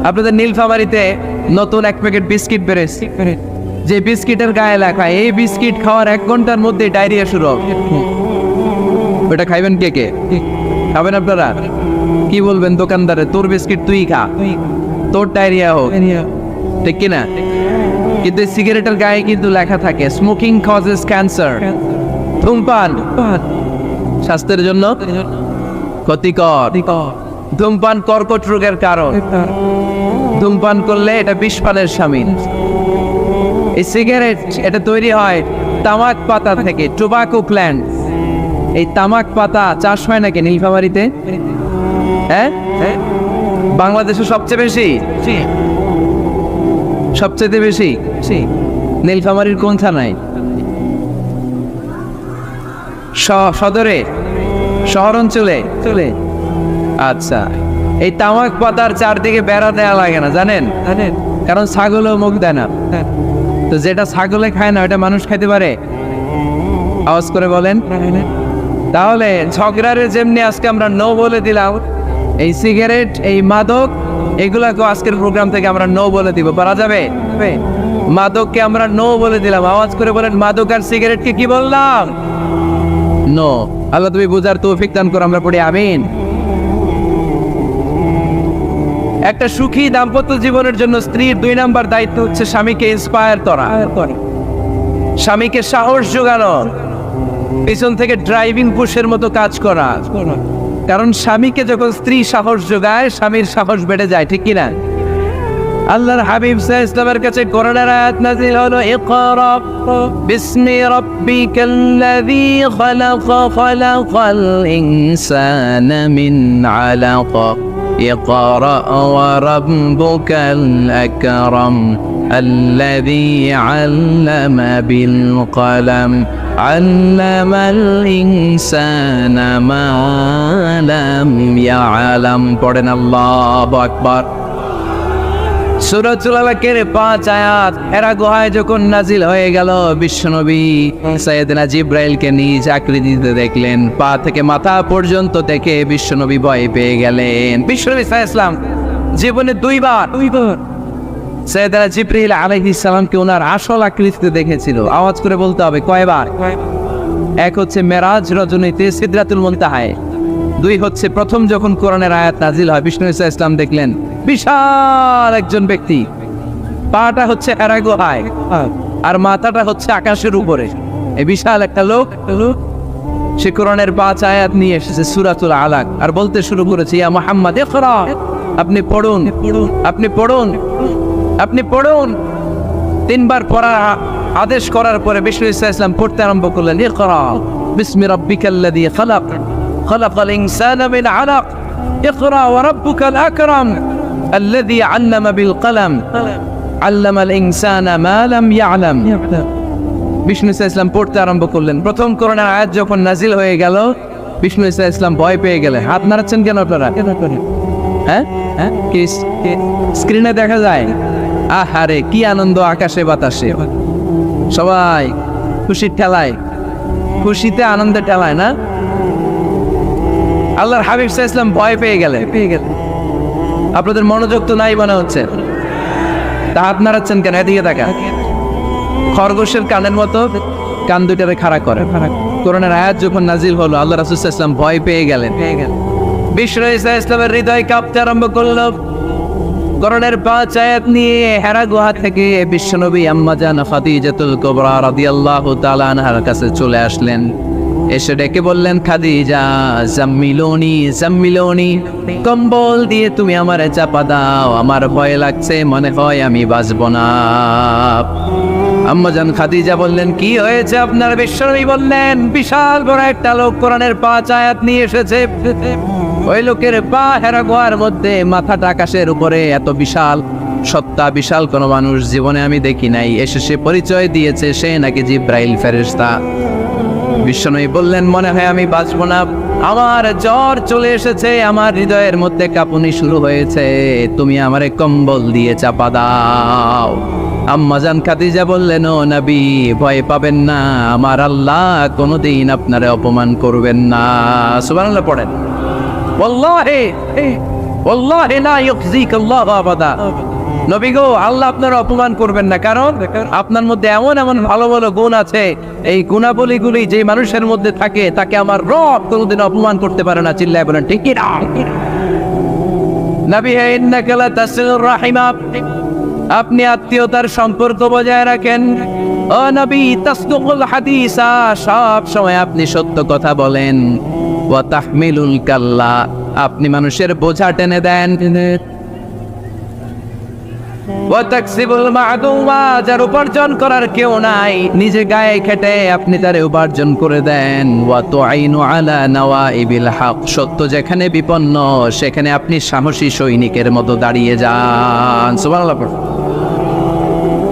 আপনাদের নীলফামারীতে নতুন 1 প্যাকেট বিস্কিট বেরোচ্ছে, যে বিস্কিটের গায়ে লেখা এই বিস্কিট খাওয়ার 1 ঘন্টার মধ্যে ডায়রিয়া শুরু হবে। ওটা খাইবেন কে? খাবেন আপনারা? কি বলবেন দোকানদারে, তোর বিস্কিট তুই খা, তোর ডায়রিয়া হোক, ঠিক কিনা? কিন্তু সিগারেটের গায়ে কিন্তু লেখা থাকে স্মোকিং কজেস ক্যান্সার, ধূমপান স্বাস্থ্যের জন্য ক্ষতিকর, ধূমপান কর্কট রোগের কারণ, ধূমপান করলে এটা বিষপানের শামিল। এই সিগারেট এটা তৈরি হয় তামাক পাতা থেকে, টোবাকো প্ল্যান্ট। এই তামাক পাতা চাষ হয় নাকি নীলফামারীতে? হ্যাঁ, বাংলাদেশে সবচেয়ে বেশি, সবচেয়ে বেশি নীলফামারীর কোন থানায়? সদরে, শহর অঞ্চলে চলে। আচ্ছা, এই তামাক পাতার চারদিকে বেড়া দেয়া লাগে না, জানেন? কারণ ছাগলও মুখ দেয় না। তো যেটা ছাগলে খায় না ওটা মানুষ খাইতে পারে? আওয়াজ করে বলেন। তাহলে ঝগড়ারে যেমনি আজকে আমরা নো বলে দিলাম, এই সিগারেট, এই মাদক, এগুলাকে আজকের প্রোগ্রাম থেকে আমরা নো বলে দিব। পারা যাবে? মাদককে আমরা নো বলে দিলাম। আওয়াজ করে বলেন, মাদক আর সিগারেটকে কি বললাম? নো। আল্লাহ তুমি বুঝার তৌফিক দান করো, আমরা পড়ি আমিন। একটা সুখী দাম্পত্য জীবনের জন্য স্ত্রীর 2 নাম্বার দায়িত্ব হচ্ছে স্বামীকে ইন্সপায়ার করা, স্বামীকে সাহস যোগানো, পিছন থেকে ড্রাইভিং পুশের মতো কাজ করা। কারণ স্বামীকে যখন স্ত্রী সাহস যোগায়, স্বামীর সাহস বেড়ে যায়, ঠিক কিনা? আল্লাহর হাবিব সাল্লাল্লাহু আলাইহি ওয়াসাল্লামের কাছে কোরআনের আয়াত নাযিল হলো, ইকরা বিসমি রাব্বিকাল্লাযী খালাক, খালাকাল ইনসানা মিন আলাক, ইকরা ওয়া রাব্বুকাল আকরাম আল্লাযী আল্লামা বিল কলম আল্লামাল ইনসানা মা লাম ইয়ালাম। পড়েন আল্লাহু আকবার। সূরাতুল আলাকের 5 আয়াত হেরা গুহায় যখন নাজিল হয়ে গেল, বিশ্বনবী সাইয়েদনা জিবরাইলকে নিজ আকৃতিতে দেখলেন, পা থেকে মাথা পর্যন্ত দেখে বিশ্বনবী ভয় পেয়ে গেলেন। বিশ্বনবী সাল্লাল্লাহু আলাইহি ওয়াসাল্লাম জীবনে দুইবার সাইয়েদনা জিবরাইল আলাইহিস সালামকে ওনার আসল আকৃতিতে দেখেছিল। আওয়াজ করে বলতে হবে, কয়বার? এক হচ্ছে মেরাজ রজনীতে সিদরাতুল মুনতাহায়, 2 হচ্ছে প্রথম যখন কোরআনের আয়াত নাজিল হয়, বিষ্ণু সাল্লাল্লাহু আলাইহি ওয়াসাল্লাম দেখলেন বিশাল একজন ব্যক্তি, পাটা হচ্ছে হেরা গুহায় আর মাথাটা হচ্ছে আকাশের উপরে। এই বিশাল একটা লোক, সে কোরআনের 5 আয়াত নিয়ে এসেছে সূরাতুল আলাক, আর বলতে শুরু করেছে, ইয়া মুহাম্মদ ইকরা, আপনি পড়ুন, আপনি পড়ুন, আপনি পড়ুন। 3 বার পড়ার আদেশ করার পরে বিষ্ণু সাল্লাল্লাহু আলাইহি ওয়াসাল্লাম পড়তে আরম্ভ করলেন, ইকরা বিসমি রাব্বিকাল্লাযী খালাক, খালাকাল ইনসানা মিন আলাক, ইকরা ওয়া রাব্বুকাল আকরাম আল্লাযী আল্লামা বিল কলম আল্লামাল ইনসানা মা লাম ইয়ালাম। বিষ্ণু সাল্লাল্লাহু আলাইহি ওয়াসাল্লাম পড়তে আরম্ভ করলেন। প্রথম কোরআনের আয়াত যখন নাজিল হয়ে গেল, বিষ্ণু সাল্লাল্লাহু আলাইহি ওয়াসাল্লাম ভয় পেয়ে গেলেন। হাত নাড়াচ্ছেন কেন আপনারা? হ্যাঁ, কি স্ক্রিনে দেখা যায়? আহারে কি আনন্দ, আকাশে বাতাসে সবাই খুশির ঠেলায়, খুশিতে আনন্দে ঠেলায় না? আল্লাহর হাবিব সাল্লাল্লাহু আলাইহি ওয়াসাল্লাম ভয় পেয়ে গেলেন। আপনাদের মনোযোগ তো নাই মনে হচ্ছে, তা হাত নাড়াচ্ছেন কেন? এদিকে তাকা। খরগোশের কানের মতো কান দুইটারে খাড়া করে। কোরআনের আয়াত যখন নাজিল হলো, আল্লাহ রাসূল সাল্লাল্লাহু আলাইহি ওয়াসাল্লাম ভয় পেয়ে গেলেন। বিষ্ণু সাল্লাল্লাহু আলাইহি ওয়াসাল্লামের হৃদয় কাঁপতে আরম্ভ করলো। কোরআনের 5 আয়াত নিয়ে হেরা গুহা থেকে বিশ্বনবী আম্মা জান খাদিজাতুল কুবরা রাদিয়াল্লাহু তাআলা আনহার কাছে চলে আসলেন। এসে ডেকে বললেন, খাদিজা জাম্মিলুনি জাম্মিলুনি, কম্বল দিয়ে তুমি আমারে চাপা দাও, আমার ভয় লাগছে, মনে হয় আমি বাঁচব না। আম্মা জান খাদিজা বললেন, কি হয়েছে আপনার? বিশ্বনবী বললেন, বিশাল বড় একটা লোক কোরআনের 5 আয়াত নিয়ে এসেছে। ওই লোকের পা হেরা গুহার মধ্যে, মাথাটা আকাশের উপরে, এত বিশাল সত্তা, বিশাল কোন মানুষ জীবনে আমি দেখি নাই। এসে সে পরিচয় দিয়েছে সে নাকি জিবরাইল ফেরেশতা। বিশ্বনবী বললেন, মনে হয় আমি বাঁচব না, আমার জ্বর চলে এসেছে, আমার হৃদয়ের মধ্যে কাঁপুনি শুরু হয়েছে, তুমি আমারে কম্বল দিয়ে চাপা দাও। আম্মা জান খাদিজা বললেন, ও নবী ভয় পাবেন না, আমার আল্লাহ কোনোদিন আপনারে অপমান করবেন না। সুবহানাল্লাহ পড়েন। ওয়াল্লাহি ওয়াল্লাহি লা ইউখজিকাল্লাহু আবাদা। নবী গো, আল্লাহ আপনার অপমান করবেন না, কারণ আপনার মধ্যে এমন এমন ভালো ভালো গুণ আছে, এই গুণাবলীগুলি যে মানুষের মধ্যে থাকে তাকে আমার রব কোনোদিন অপমান করতে পারে না। চিল্লায় বলেন ঠিক কি না? নবী হে, ইন্নাকা লা তাসিলুর রাহিমা, আপনি আত্মীয়তার সম্পর্ক বজায় রাখেন। ও নবী তাসদুকুল হাদিসা, সব সময় আপনি সত্য কথা বলেন। ওয়া তাহমিলুল কাল্লা, আপনি মানুষের বোঝা টেনে দেন। ওয়া তাকসিবুল মা'দুমা, যার উপার্জন করার কেউ নাই, নিজে গায়ে খেটে আপনি তারে উপার্জন করে দেন। ওয়া তুআইনু আলা নাওয়াইবিল হক, সত্য যেখানে বিপন্ন সেখানে আপনি সাহসী সৈনিকের মতো দাঁড়িয়ে যান। সুবহানাল্লাহ।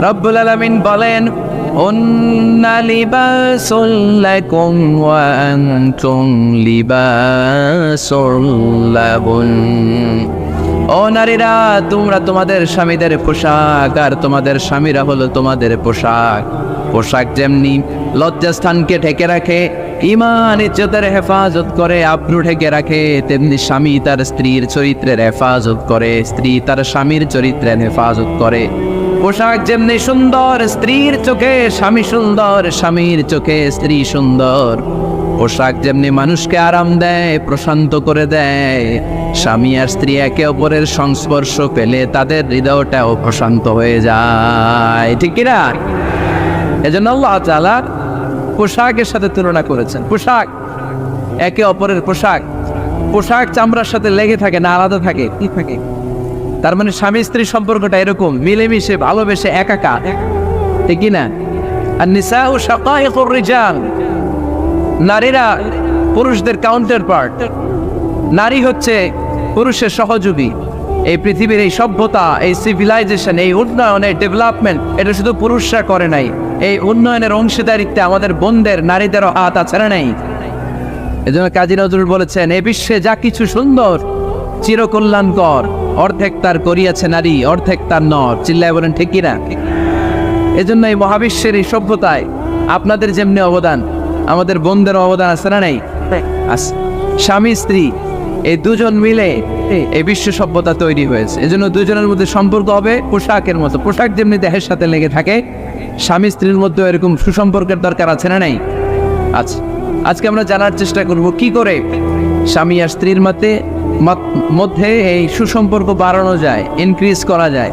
রব্বুল আলামিন বলেন, উন্না লিবাসুল লাকুম ওয়া আনতুম লিবাসুল লাহুন। ও নারীরা, তোমরা তোমাদের স্বামীদের পোশাক, আর তোমাদের স্বামীরা হলো তোমাদের পোশাক। পোশাক যেমনি লজ্জাস্থানকে ঢেকে রাখে, ঈমান ইজ্জতের হেফাজত করে, আব্রু ঢেকে রাখে, তেমনি স্বামী তার স্ত্রীর চরিত্রের হেফাজত করে, স্ত্রী তার স্বামীর চরিত্রের হেফাজত করে। পোশাক যেমনি সুন্দর, স্ত্রীর চোখে স্বামী সুন্দর, স্বামীর চোখে স্ত্রী সুন্দর। পোশাক যেমনি মানুষকে আরাম দেয়, প্রশান্ত করে দেয়, স্বামী আর স্ত্রী একে অপরের সংস্পর্শ পেলে তাদের হৃদয়টাও প্রশান্ত হয়ে যায়, ঠিক কিনা? এজন্য আল্লাহ তাআলা পোশাকের সাথে তুলনা করেছেন। পোশাক একে অপরের পোশাক, পোশাক চামড়ার সাথে লেগে থাকে না, আলাদা থাকে, কি থাকে। তার মানে স্বামী স্ত্রী সম্পর্কটা এরকম মিলেমিশে ভালোবেসে একাকার, ঠিক কিনা? আর নিসাউ শাকাইকুর রিজাল, নারীরা পুরুষদের কাউন্টার পার্ট। নারী হচ্ছে পুরুষের সহযোগী। এই পৃথিবীর এই সভ্যতা, এই সিভিলাইজেশন, এই উন্নয়ন, এই ডেভেলপমেন্ট, এটা শুধু পুরুষরা করে নাই। এই উন্নয়নের অংশীদারিত্বে আমাদের বোনদের, নারীদেরও হাত আছে না নাই? এজন্য কাজী নজরুল বলেছেন, এ বিশ্বে যা কিছু সুন্দর চিরকল্যাণকর, অর্ধেক তার করিয়াছে নারী, অর্ধেক তার নর। চিল্লায় বলেন ঠিক কিনা? এজন্য এই মহাবিশ্বের এই সভ্যতায় আপনাদের যেমনি অবদান, আমাদের বোনদের অবদান আছে না নাই? আছে। স্বামী স্ত্রী এই দুজন মিলে এই বিশ্ব সভ্যতা তৈরি হয়েছে। এজন্য দুজনের মধ্যে সম্পর্ক হবে পোশাকের মতো। পোশাক যেমনি দেহের সাথে লেগে থাকে, স্বামী স্ত্রীর মধ্যে এরকম সুসম্পর্কের দরকার আছে না নাই? আচ্ছা, আজকে আমরা জানার চেষ্টা করব কি করে স্বামী আর স্ত্রীর মধ্যে এই সুসম্পর্ক বাড়ানো যায়, ইনক্রিজ করা যায়।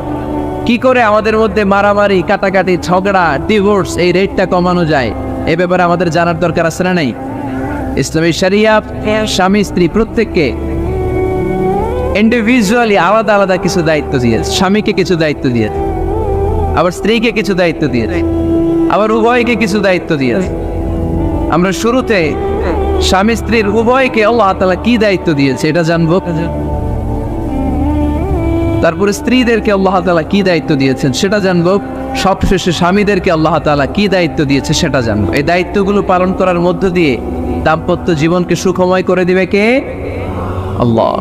কি করে আমাদের মধ্যে মারামারি, কাটাকাটি, ঝগড়া, ডিভোর্স এই রেটটা কমানো যায়, এই ব্যাপারে আমাদের জানার দরকার আছে না নাই? ইসলামী শরিয়া স্বামী স্ত্রী প্রত্যেককে ইন্ডিভিজুয়ালি আলাদা আলাদা কিছু দায়িত্ব দিয়েছে। স্বামীকে কিছু দায়িত্ব দিয়েছে, আবার স্ত্রীকে কিছু দায়িত্ব দিয়েছে, আবার উভয়কে কিছু দায়িত্ব দিয়েছে। আমরা শুরুতে স্বামী স্ত্রীর উভয়কে আল্লাহ তাআলা কি দায়িত্ব দিয়েছে এটা জানবো। তারপরে স্ত্রীদেরকে আল্লাহ তাআলা কি দায়িত্ব দিয়েছেন সেটা জানবো। সবশেষে স্বামীদেরকে আল্লাহ তাআলা কি দায়িত্ব দিয়েছে সেটা জানবো। এই দায়িত্বগুলো পালন করার মধ্য দিয়ে দাম্পত্য জীবনকে সুখময় করে দিবে কে? আল্লাহ।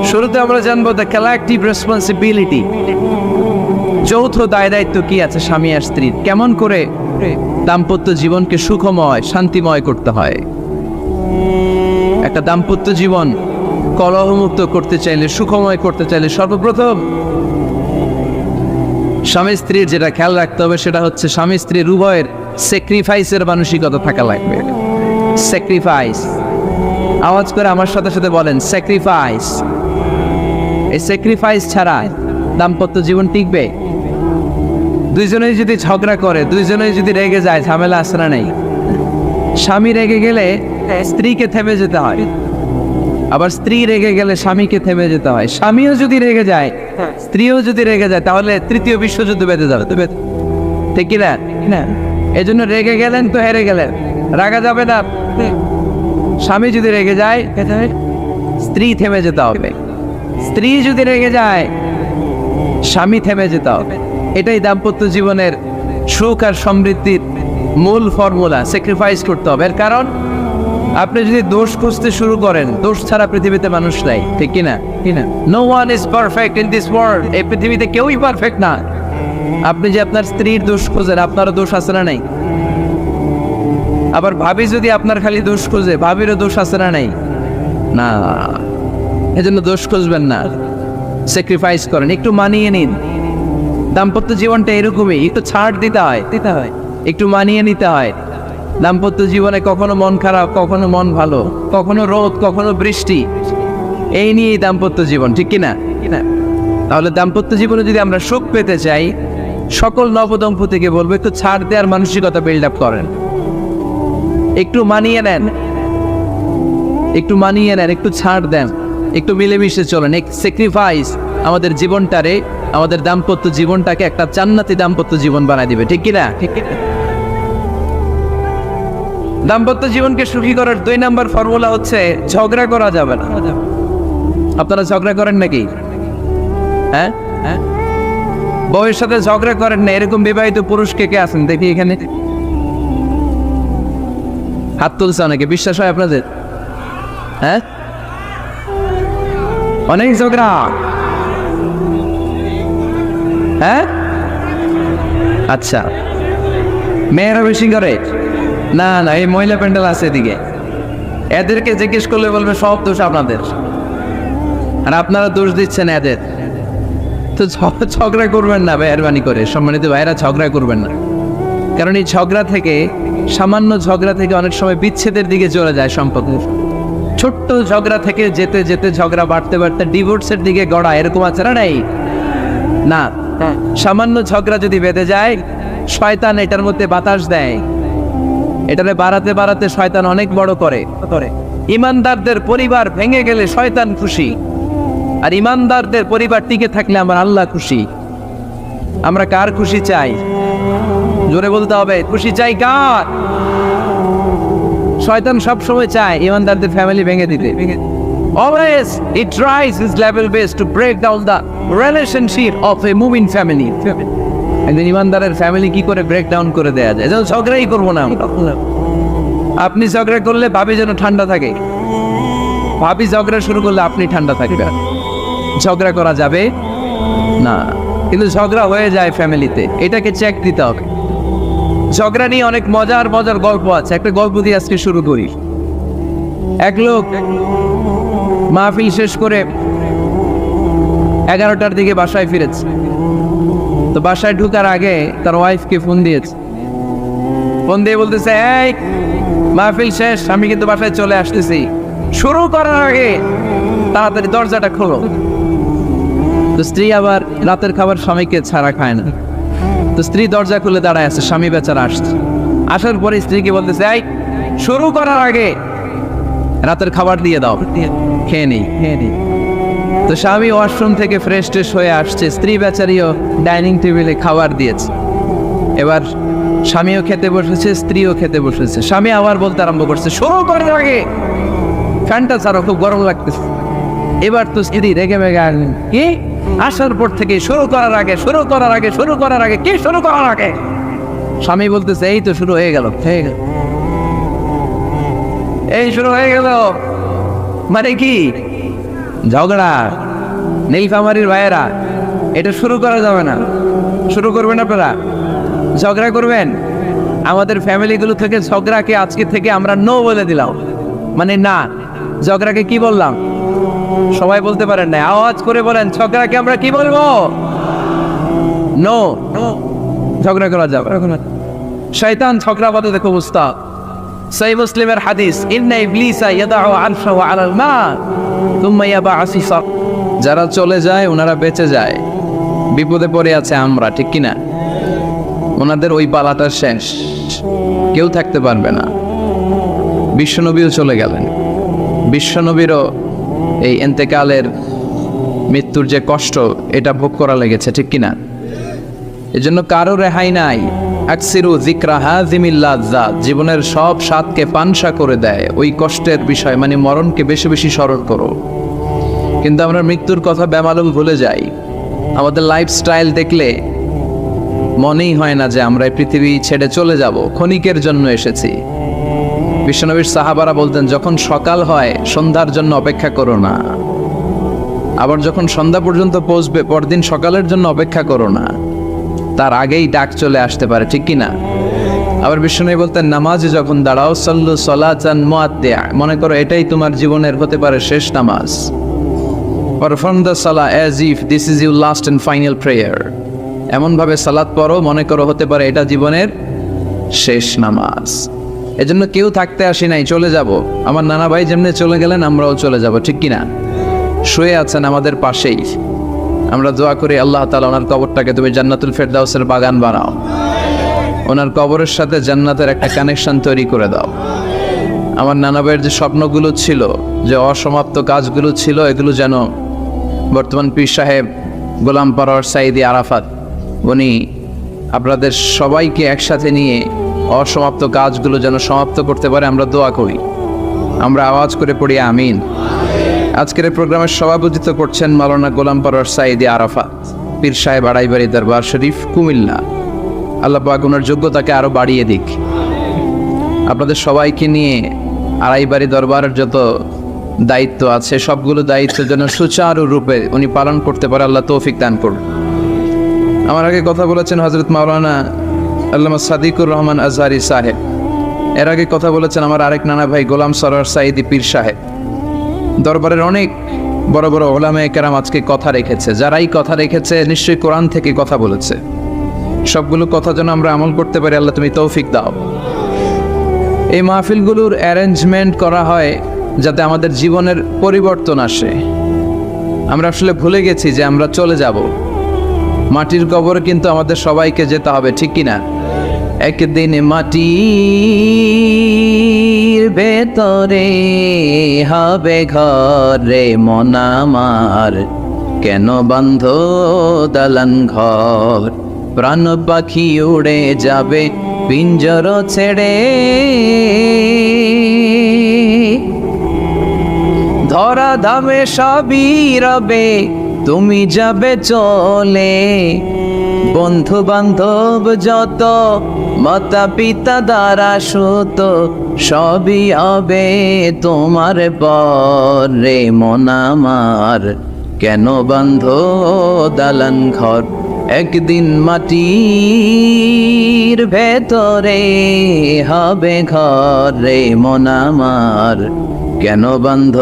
শুরুতে আমরা জানবো দ্য কালেকটিভ রেসপন্সিবিলিটি, যৌথ দায় দায়িত্ব কি আছে স্বামী আর স্ত্রীর, কেমন করে দাম্পত্য জীবনকে সুখময়, শান্তিময় করতে হয়। একটা দাম্পত্য জীবন কলহমুক্ত করতে চাইলে, সুখময় করতে চাইলে সর্বপ্রথম স্বামী স্ত্রীর যেটা খেয়াল রাখতে হবে সেটা হচ্ছে স্বামী স্ত্রীর উভয়ের স্যাক্রিফাইসের মানসিকতা থাকা লাগবে। স্যাক্রিফাইস, আওয়াজ করে আমার সাথে সাথে বলেন স্যাক্রিফাইস। এই স্যাক্রিফাইস ছাড়া দাম্পত্য জীবন টিকবে? দুইজনেই যদি ঝগড়া করে, দুইজনেই যদি রেগে যায়, ঝামেলা আসে না নাই? স্বামী রেগে গেলে স্ত্রীকে থেমে যেতে হয়, আবার স্ত্রী রেগে গেলে স্বামীকে থেমে যেতে হয়। স্বামীও যদি রেগে যায়, স্ত্রীও যদি রেগে যায়, তাহলে তৃতীয় বিশ্বযুদ্ধ বেঁধে যাবে, ঠিক কিনা? এই জন্য রেগে গেলেন তো হেরে গেলেন, রাগা যাবে না। স্বামী যদি রেগে যায়, স্ত্রী থেমে যেতে হবে। স্ত্রী যদি রেগে যায়, স্বামী থেমে যেতে হবে। এটাই দাম্পত্য জীবনের সুখ আর সমৃদ্ধির মূল ফর্মুলা। স্যাক্রিফাইস করতে হবে। এর কারণ আপনি যদি দোষ খুঁজতে শুরু করেন, দোষ ছাড়া পৃথিবীতে মানুষ নাই, ঠিক কিনা? No one is perfect in this world. এই পৃথিবীতে কেউই পারফেক্ট না। আপনি যে আপনার স্ত্রীর দোষ খোঁজেন, আপনারও দোষ আছে না নাই? আবার ভাবি যদি আপনার খালি দোষ খোঁজে, ভাবিরও দোষ আছে না নাই? না, এজন্য দোষ খুঁজবেন না, স্যাক্রিফাইস করেন, একটু মানিয়ে নিন। দাম্পত্য জীবনটা এরকমই, একটু ছাড় দিতে হয়, একটু মানিয়ে নিতে হয়। দাম্পত্য জীবনে কখনো মন খারাপ, কখনো মন ভালো, কখনো রোদ, কখনো বৃষ্টি, এই নিয়েই দাম্পত্য জীবন, ঠিক কিনা? তাহলে দাম্পত্য জীবনে যদি আমরা সুখ পেতে চাই, সকল নবদম্পতিকে বলবো একটু ছাড় দেওয়ার মানসিকতা বিল্ড আপ করেন, একটু মানিয়ে নেন, একটু ছাড় দেন, একটু মিলেমিশে চলেন। এক স্যাক্রিফাইস আমাদের জীবনটারে, আমাদের দাম্পত্য জীবনটাকে একটা জান্নাতি দাম্পত্য জীবন বানায় দিবে, ঠিক কিনা? দাম্পত্য জীবনকে সুখী করার 2 নাম্বার ফর্মুলা হচ্ছে ঝগড়া করা যাবে না। আপনারা ঝগড়া করেন নাকি? হ্যাঁ, বউয়ের সাথে ঝগড়া করেন না এরকম বিবাহিত পুরুষ কে কে আছেন দেখি এখানে? হাত তুলছে অনেকে, বিশ্বাস হয় আপনাদের? হ্যাঁ, অনেক ঝগড়া। হ্যাঁ, আচ্ছা, মেয়েরা বেশি করে? না না, এই মহিলা প্যান্ডেল আছে এদিকে, এদেরকে জিজ্ঞেস করলে বলবে সব দোষ আপনাদের, আর আপনারা দোষ দিচ্ছেন এদের। তো ঝগড়া করবেন না মেহরবানি করে, সম্মানিত ভাইরা, ঝগড়া করবেন না। কারণ এই ঝগড়া থেকে, সামান্য ঝগড়া থেকে অনেক সময় বিচ্ছেদের দিকে চলে যায় সম্পর্ক। ছোট্ট ঝগড়া থেকে যেতে যেতে ঝগড়া বাড়তে বাড়তে ডিভোর্সের দিকে গড়া, এরকম আছে না? নাই না, সামান্য ঝগড়া যদি বেঁধে যায়, শয়তান এটার মধ্যে বাতাস দেয়, এটারে বাড়াতে বাড়াতে শয়তান অনেক বড় করে। ইমানদারদের পরিবার ভেঙে গেলে শয়তান খুশি, আর ইমানদারদের পরিবার টিকে থাকলে আমার আল্লাহ খুশি। আমরা কার খুশি চাই? জোরে বলতে হবে, খুশি চাই কার? শয়তান সব সময় চায় ইমানদারদের ফ্যামিলি ভেঙে দিতে। Always it tries its level best to break down the relationship of a moving family. একজন ইমানদারের ফ্যামিলি কি করে ব্রেক ডাউন করে দেয়া যায়? যেন ঝগড়াই করবো না আমরা। আপনি ঝগড়া করলে ভাবি যেন ঠান্ডা থাকে, ভাবি ঝগড়া শুরু করলে আপনি ঠান্ডা থাকবেন। ঝগড়া করা যাবে না, কিন্তু ঝগড়া হয়ে যায় ফ্যামিলিতে, এটাকে চেক দিতে হবে। ঝগড়া নিয়ে অনেক মজার মজার গল্প আছে, একটা গল্প দিয়ে আজকে শুরু করি। এক লোক মাহফিল শেষ করে 11টার দিকে বাসায় ফিরেছে। তো বাসায় ঢুকার আগে তার ওয়াইফকে ফোন দিয়েছে, ফোন দিয়ে বলতেছে, এই মাহফিল শেষ, আমি কিন্তু বাসায় চলে আসতেছি, শুরু করার আগে তাড়াতাড়ি দরজাটা খোলো। তো স্ত্রী আবার রাতের খাবার স্বামীকে ছাড়া খায় না, তো স্ত্রী দরজা খুলে দাঁড়ায় আছে, স্বামী বেচারা আসছে। আসার পরে স্ত্রীকে বলতেছে, এই শুরু করার আগে রাতের খাবার দিয়ে দাও, খেয়ে নেই। তো স্বামী ওয়াশরুম থেকে ফ্রেশ ট্রেশ হয়ে আসছে, স্ত্রী বেচারিও ডাইনিং টেবিলে খাবার দিয়েছে। এবার স্বামীও খেতে বসেছে, স্ত্রীও খেতে বসেছে। স্বামী আবার বলতে আরম্ভ করছে, শুরু করার আগে ফ্যানটা ছাড়ো, খুব গরম লাগতেছে। এবার তো স্ত্রী রেগে মেগে আসলেন, কি আসার পর থেকে শুরু করার আগে কি শুরু করার আগে? স্বামী বলতেছে, এই তো শুরু হয়ে গেল, এই শুরু হয়ে গেল। মানে কি? ঝগড়া। নীলফামারীর ভাইয়েরা, এটা শুরু করা যাবে না। শুরু করবেন আপনারা, ঝগড়া করবেন। আমাদের ফ্যামিলিগুলো থেকে ঝগড়াকে আজকে থেকে আমরা নো বলে দিলাম, মানে না। ঝগড়াকে কি বললাম? সবাই বলতে পারেন না, আওয়াজ করে বলেন, ঝগড়াকে আমরা কি বলবো? নো। ঝগড়া করা যাবে। শয়তান ঝগড়া বাঁধাতে খুব উস্তাদ। সহিহ মুসলিমের হাদিস, ইন্না ইবলিসা ইয়াদাউ আরশাহু আলাল মা থুম্মা ইয়াবআসু। যারা চলে যায় ওনারা বেঁচে যায়, বিপদে পড়ে আছে আমরা, ঠিক কিনা? ওনাদের ওই পালাটা শেষ, কেউ থাকতে পারবে না। বিশ্বনবীও চলে গেলেন, বিশ্বনবীরও এই এন্তেকালের মৃত্যুর যে কষ্ট, এটা ভোগ করা লেগেছে, ঠিক কিনা? এজন্য কারো রেহাই নাই। আকসিরু যিকরা হাযিমিল লাযযাত, জীবনের সব স্বাদকে পানসা করে দেয় ওই কষ্টের বিষয়, মানে মরণকে বেশি বেশি স্মরণ করো। কিন্তু আমরা মৃত্যুর কথা বেমালুম ভুলে যাই। আমাদের লাইফস্টাইল দেখলে মনেই হয় না যে আমরা এই পৃথিবী ছেড়ে চলে যাব, ক্ষণিকের জন্য এসেছি। বিশ্বনবীর সাহাবারা বলতেন, যখন সকাল হয় সন্ধ্যার জন্য অপেক্ষা করো না, আবার যখন সন্ধ্যা পর্যন্ত পৌঁছবে পরদিন সকালের জন্য অপেক্ষা করো না, তার আগেই ডাক চলে আসতে পারে, ঠিক কিনা? আবার বিশ্বনবী বলতেন, নামাজে যখন দাঁড়াও, সাল্লু সালাতান মুআদ্দিয়া, মনে করো এটাই তোমার জীবনের হতে পারে শেষ নামাজ। Perform the Salah as if this is your last and final prayer, এমনভাবে সালাত পড়ো মনে করো হতে পারে এটা জীবনের শেষ নামাজ। এজন্য কেউ থাকতে আসি নাই, চলে যাব। আমার নানা ভাই যেমনি চলে গেলেন আমরাও চলে যাব, ঠিক কিনা? শুয়ে আছেন আমাদের পাশেই, আমরা দোয়া করি আল্লাহ তাআলা ওনার কবরটাকে তুমি জান্নাতুল ফেরদাউসের বাগান বানাও, ওনার কবরের সাথে জান্নাতের একটা কানেকশন তৈরি করে দাও। আমার নানা ভাইয়ের যে স্বপ্নগুলো ছিল, যে অসমাপ্ত কাজগুলো ছিল, এগুলো যেন বর্তমান পীর সাহেব গোলাম পরওয়ার সাঈদী আরাফাত উনি আপনাদের সবাইকে একসাথে নিয়ে অসমাপ্ত কাজগুলো যেন সমাপ্ত করতে পারে, আমরা দোয়া করি। আমরা আওয়াজ করে পড়ি আমিন। আজকের এই প্রোগ্রামের সভাপতিত্ব করছেন মাওলানা গোলাম পরওয়ার সাঈদী আরাফাত, পীর সাহেব আড়াইবাড়ি দরবার শরীফ, কুমিল্লা। আল্লাহ পাক ওনার যোগ্যতাকে আরও বাড়িয়ে দিক। আপনাদের সবাইকে নিয়ে আড়াইবাড়ি দরবারের যত দায়িত্ব আছে সবগুলো দায়িত্ব যেন সুচারুরূপে উনি পালন করতে পারে, আল্লাহ তৌফিক দান করুন। আমার আগে কথা বলেছেন হযরত মাওলানা আল্লামা সাদিকুর রহমান আজহারি সাহেব, এর আগে কথা বলেছেন আমার আরেক নানা ভাই গোলাম সরওয়ার সাঈদী পীর সাহেব। দরবারের অনেক বড় বড় উলামায়ে কেরাম আজকে কথা রেখেছে, যারাই কথা রেখেছে নিশ্চয়ই কোরআন থেকে কথা বলেছে। সবগুলো কথা যেন আমরা আমল করতে পারি, আল্লাহ তুমি তৌফিক দাও। এই মাহফিলগুলোর অ্যারেঞ্জমেন্ট করা হয় যাতে আমাদের জীবনের পরিবর্তন আসে। আমরা আসলে ভুলে গেছি যে আমরা চলে যাব, মাটির কবরে কিন্তু আমাদের সবাইকে যেতে হবে, ঠিক কিনা? একদিন মাটির ভেতরে হবে ঘরে মন আমার, কেন বন্ধ দালান ঘর, প্রাণ পাখি উড়ে যাবে পিঞ্জর ছেড়ে, ধরা ধামে সবই রবে তুমি যাবে চলে, বন্ধু বান্ধব যত মাতা পিতা দ্বারা সুত সবই হবে তোমার পরে মন আমার, কেন বন্ধ দালান ঘর, একদিন মাটির ভেতরে হবে ঘরে মন আমার, কেন বন্ধ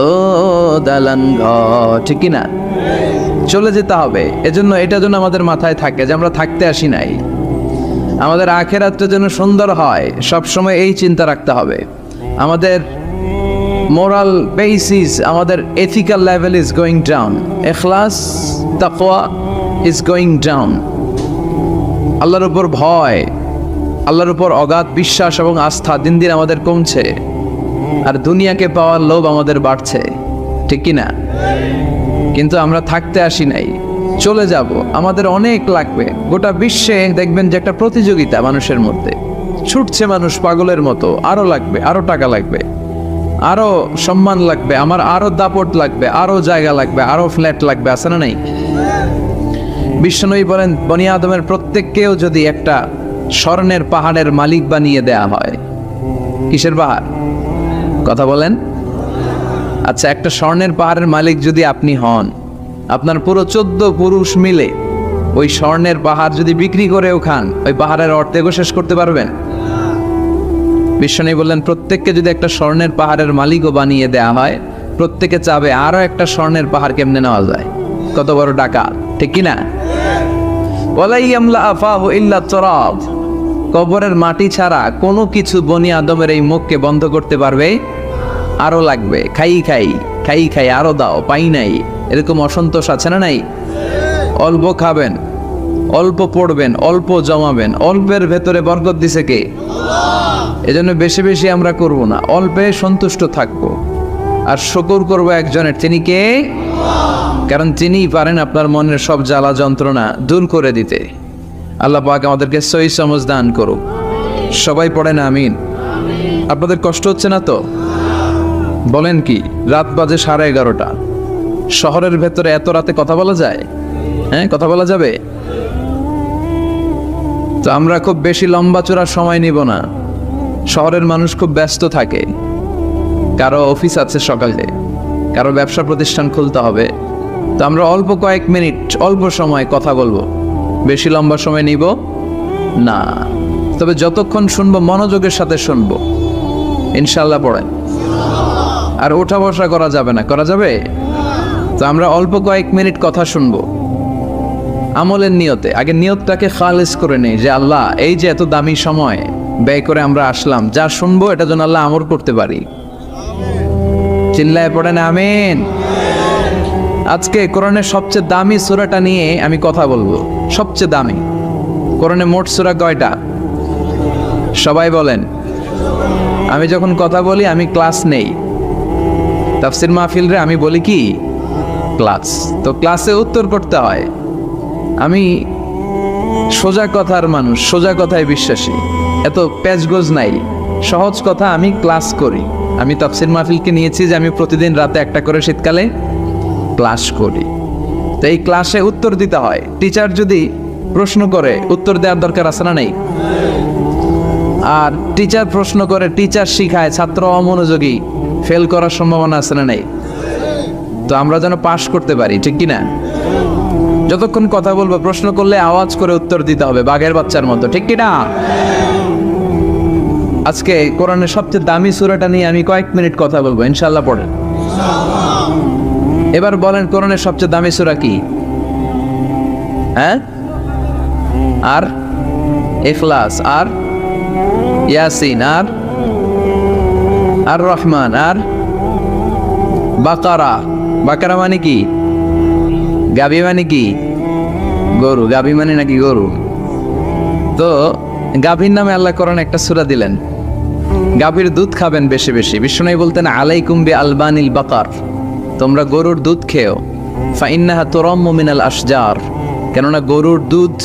দালান ঘর, ঠিক কিনা? চলে যেতে হবে। এজন্য এটা যেন আমাদের মাথায় থাকে যে আমরা থাকতে আসি নাই, আমাদের আখিরাতটা যেন সুন্দর হয়, সবসময় এই চিন্তা রাখতে হবে। আমাদের মোরাল বেসিস, আমাদের ethical level is going down, ইখলাস তাকওয়া ইজ গোয়িং ডাউন। আল্লাহর উপর ভয়, আল্লাহর উপর অগাধ বিশ্বাস এবং আস্থা দিন দিন আমাদের কমছে, আর দুনিয়াকে পাওয়ার লোভ আমাদের বাড়ছে, ঠিক কিনা? কিন্তু আমরা থাকতে আসি নাই, চলে যাব। আমাদের অনেক লাগবে। গোটা বিশ্বে দেখবেন যে একটা প্রতিযোগিতা মানুষের মধ্যে, ছুটছে মানুষ পাগলের মতো, আরো লাগবে, আরো টাকা লাগবে, আরো সম্মান লাগবে, আমার আরো দাপট লাগবে, আরো জায়গা লাগবে, আরো ফ্ল্যাট লাগবে, আছে না নাই? বিশ্বনবী বলেন বনি আদমের প্রত্যেককেও যদি একটা স্বর্ণের পাহাড়ের মালিক বানিয়ে দেয়া হয়, কিসের পাহাড়? কথা বলেন। আচ্ছা, একটা স্বর্ণের পাহাড়ের মালিক যদি আপনি হন, আপনার পুরো 14 পুরুষ মিলে ওই স্বর্ণের পাহাড় যদি বিক্রি করেও খান, ওই পাহাড়ের অর্ধেকও শেষ করতে পারবেন? বিশ্বনবী বললেন প্রত্যেককে যদি একটা স্বর্ণের পাহাড়ের মালিকও বানিয়ে দেয়া হয়, প্রত্যেকে চাবে আরো একটা স্বর্ণের পাহাড় কেমনে নেওয়া যায়। কত বড় ডাকাত, ঠিক কিনা? ওয়ালা ইয়ামলা আফাহু ইল্লা তুরাব, কবরের মাটি ছাড়া কোনো কিছু বনি আদমের এই মুখকে বন্ধ করতে পারবে? আরো লাগবে, খাই খাই খাই খাই, আরো দাও, পাই নাই, এরকম অসন্তোষ আছে না নাই? অল্প খাবেন, অল্প পড়বেন, অল্প জমাবেন, অল্পের ভেতরে বরকত দিছে কে? এজন্য বেশি বেশি আমরা করব না, অল্পে সন্তুষ্ট থাকবো, আর শুকর করবো একজনের, তিনি কে? কারণ তিনিই পারেন আপনার মনের সব জ্বালা যন্ত্রণা দূর করে দিতে। আল্লাহ পাক আমাদেরকে সহি সমঝ দান করুক। সবাই পড়েন আমিন। আপনাদের কষ্ট হচ্ছে না তো? বলেন কি, রাত বাজে 11:30, শহরের ভেতরে এত রাতে কথা বলা যায়? হ্যাঁ, কথা বলা যাবে? তো আমরা খুব বেশি লম্বা চড়া সময় নিব না। শহরের মানুষ খুব ব্যস্ত থাকে, কারো অফিস আছে সকালে, কারো ব্যবসা প্রতিষ্ঠান খুলতে হবে। তো আমরা অল্প কয়েক মিনিট, অল্প সময় কথা বলবো, বেশি লম্বা সময় নিব না। তবে যতক্ষণ শুনবো মনোযোগের সাথে শুনবো, ইনশাল্লাহ পড়েন। আর ওঠা বসা করা যাবে না, করা যাবে? তো আমরা অল্প কয়েক মিনিট কথা শুনবো আমলের নিয়তে। আগে নিয়তটাকে খালেস করে নেই যে আল্লাহ, এই যে এত দামি সময় ব্যয় করে আমরা আসলাম, যা শুনবো এটা যেন আল্লাহ আমল করতে পারি। চিল্লায় পড়েন আমিন। আজকে কোরআনের সবচেয়ে দামি সূরাটা নিয়ে আমি কথা বলবো। সবচেয়ে দামি কোরআনে মোট সূরা কয়টা? সবাই বলেন। আমি যখন কথা বলি আমি ক্লাস নেই, তাফসির মাহফিলরে আমি বলি কি ক্লাস। তো ক্লাসে উত্তর করতে হয়। আমি সোজা কথার মানুষ, সোজা কথায় বিশ্বাসী, এত প্যাচগোজ নাই, সহজ কথা। আমি ক্লাস করি। আমি তাফসির মাহফিলকে নিয়েছি যে আমি প্রতিদিন রাতে একটা করে শীতকালে ক্লাস করি। তো এই ক্লাসে উত্তর দিতে হয়। টিচার যদি প্রশ্ন করে উত্তর দেওয়ার দরকার আছে না নেই? আর টিচার প্রশ্ন করে, টিচার শিখায়, ছাত্র অমনোযোগী, ফেল করার সম্ভাবনা আছে না নেই? তো আমরা যেন পাস করতে পারি, ঠিক কি না? যতক্ষণ কথা বলবো, প্রশ্ন করলে আওয়াজ করে উত্তর দিতে হবে, বাঘের বাচ্চার মতো, ঠিক কি না? আজকে কোরআনের সবচেয়ে দামি সূরাটা নিয়ে আমি কয়েক মিনিট কথা বলবো, ইনশাআল্লাহ। পড়েন। এবার বলেন কোরআনের সবচেয়ে দামি সূরা কি? হ্যাঁ? আর ইখলাস, আর ইয়াসিন, আর রহমান, আর বাকারা। বাকারা মানে কি? গাভী মানে কি? গরু। গাভী মানে নাকি গরু? তো গাভীর নামে আল্লাহ কোরআনে একটা সূরা দিলেন। গাভীর দুধ খাবেন বেশি বেশি। বিষ্ণু বলতেন আলাইকুম বি আলবানিল বাকার, তোমরা গরুর দুধ খেও। ফাইন্নাহা তুরাম্মু মিনাল আশজার, কেননা গরুর দুধ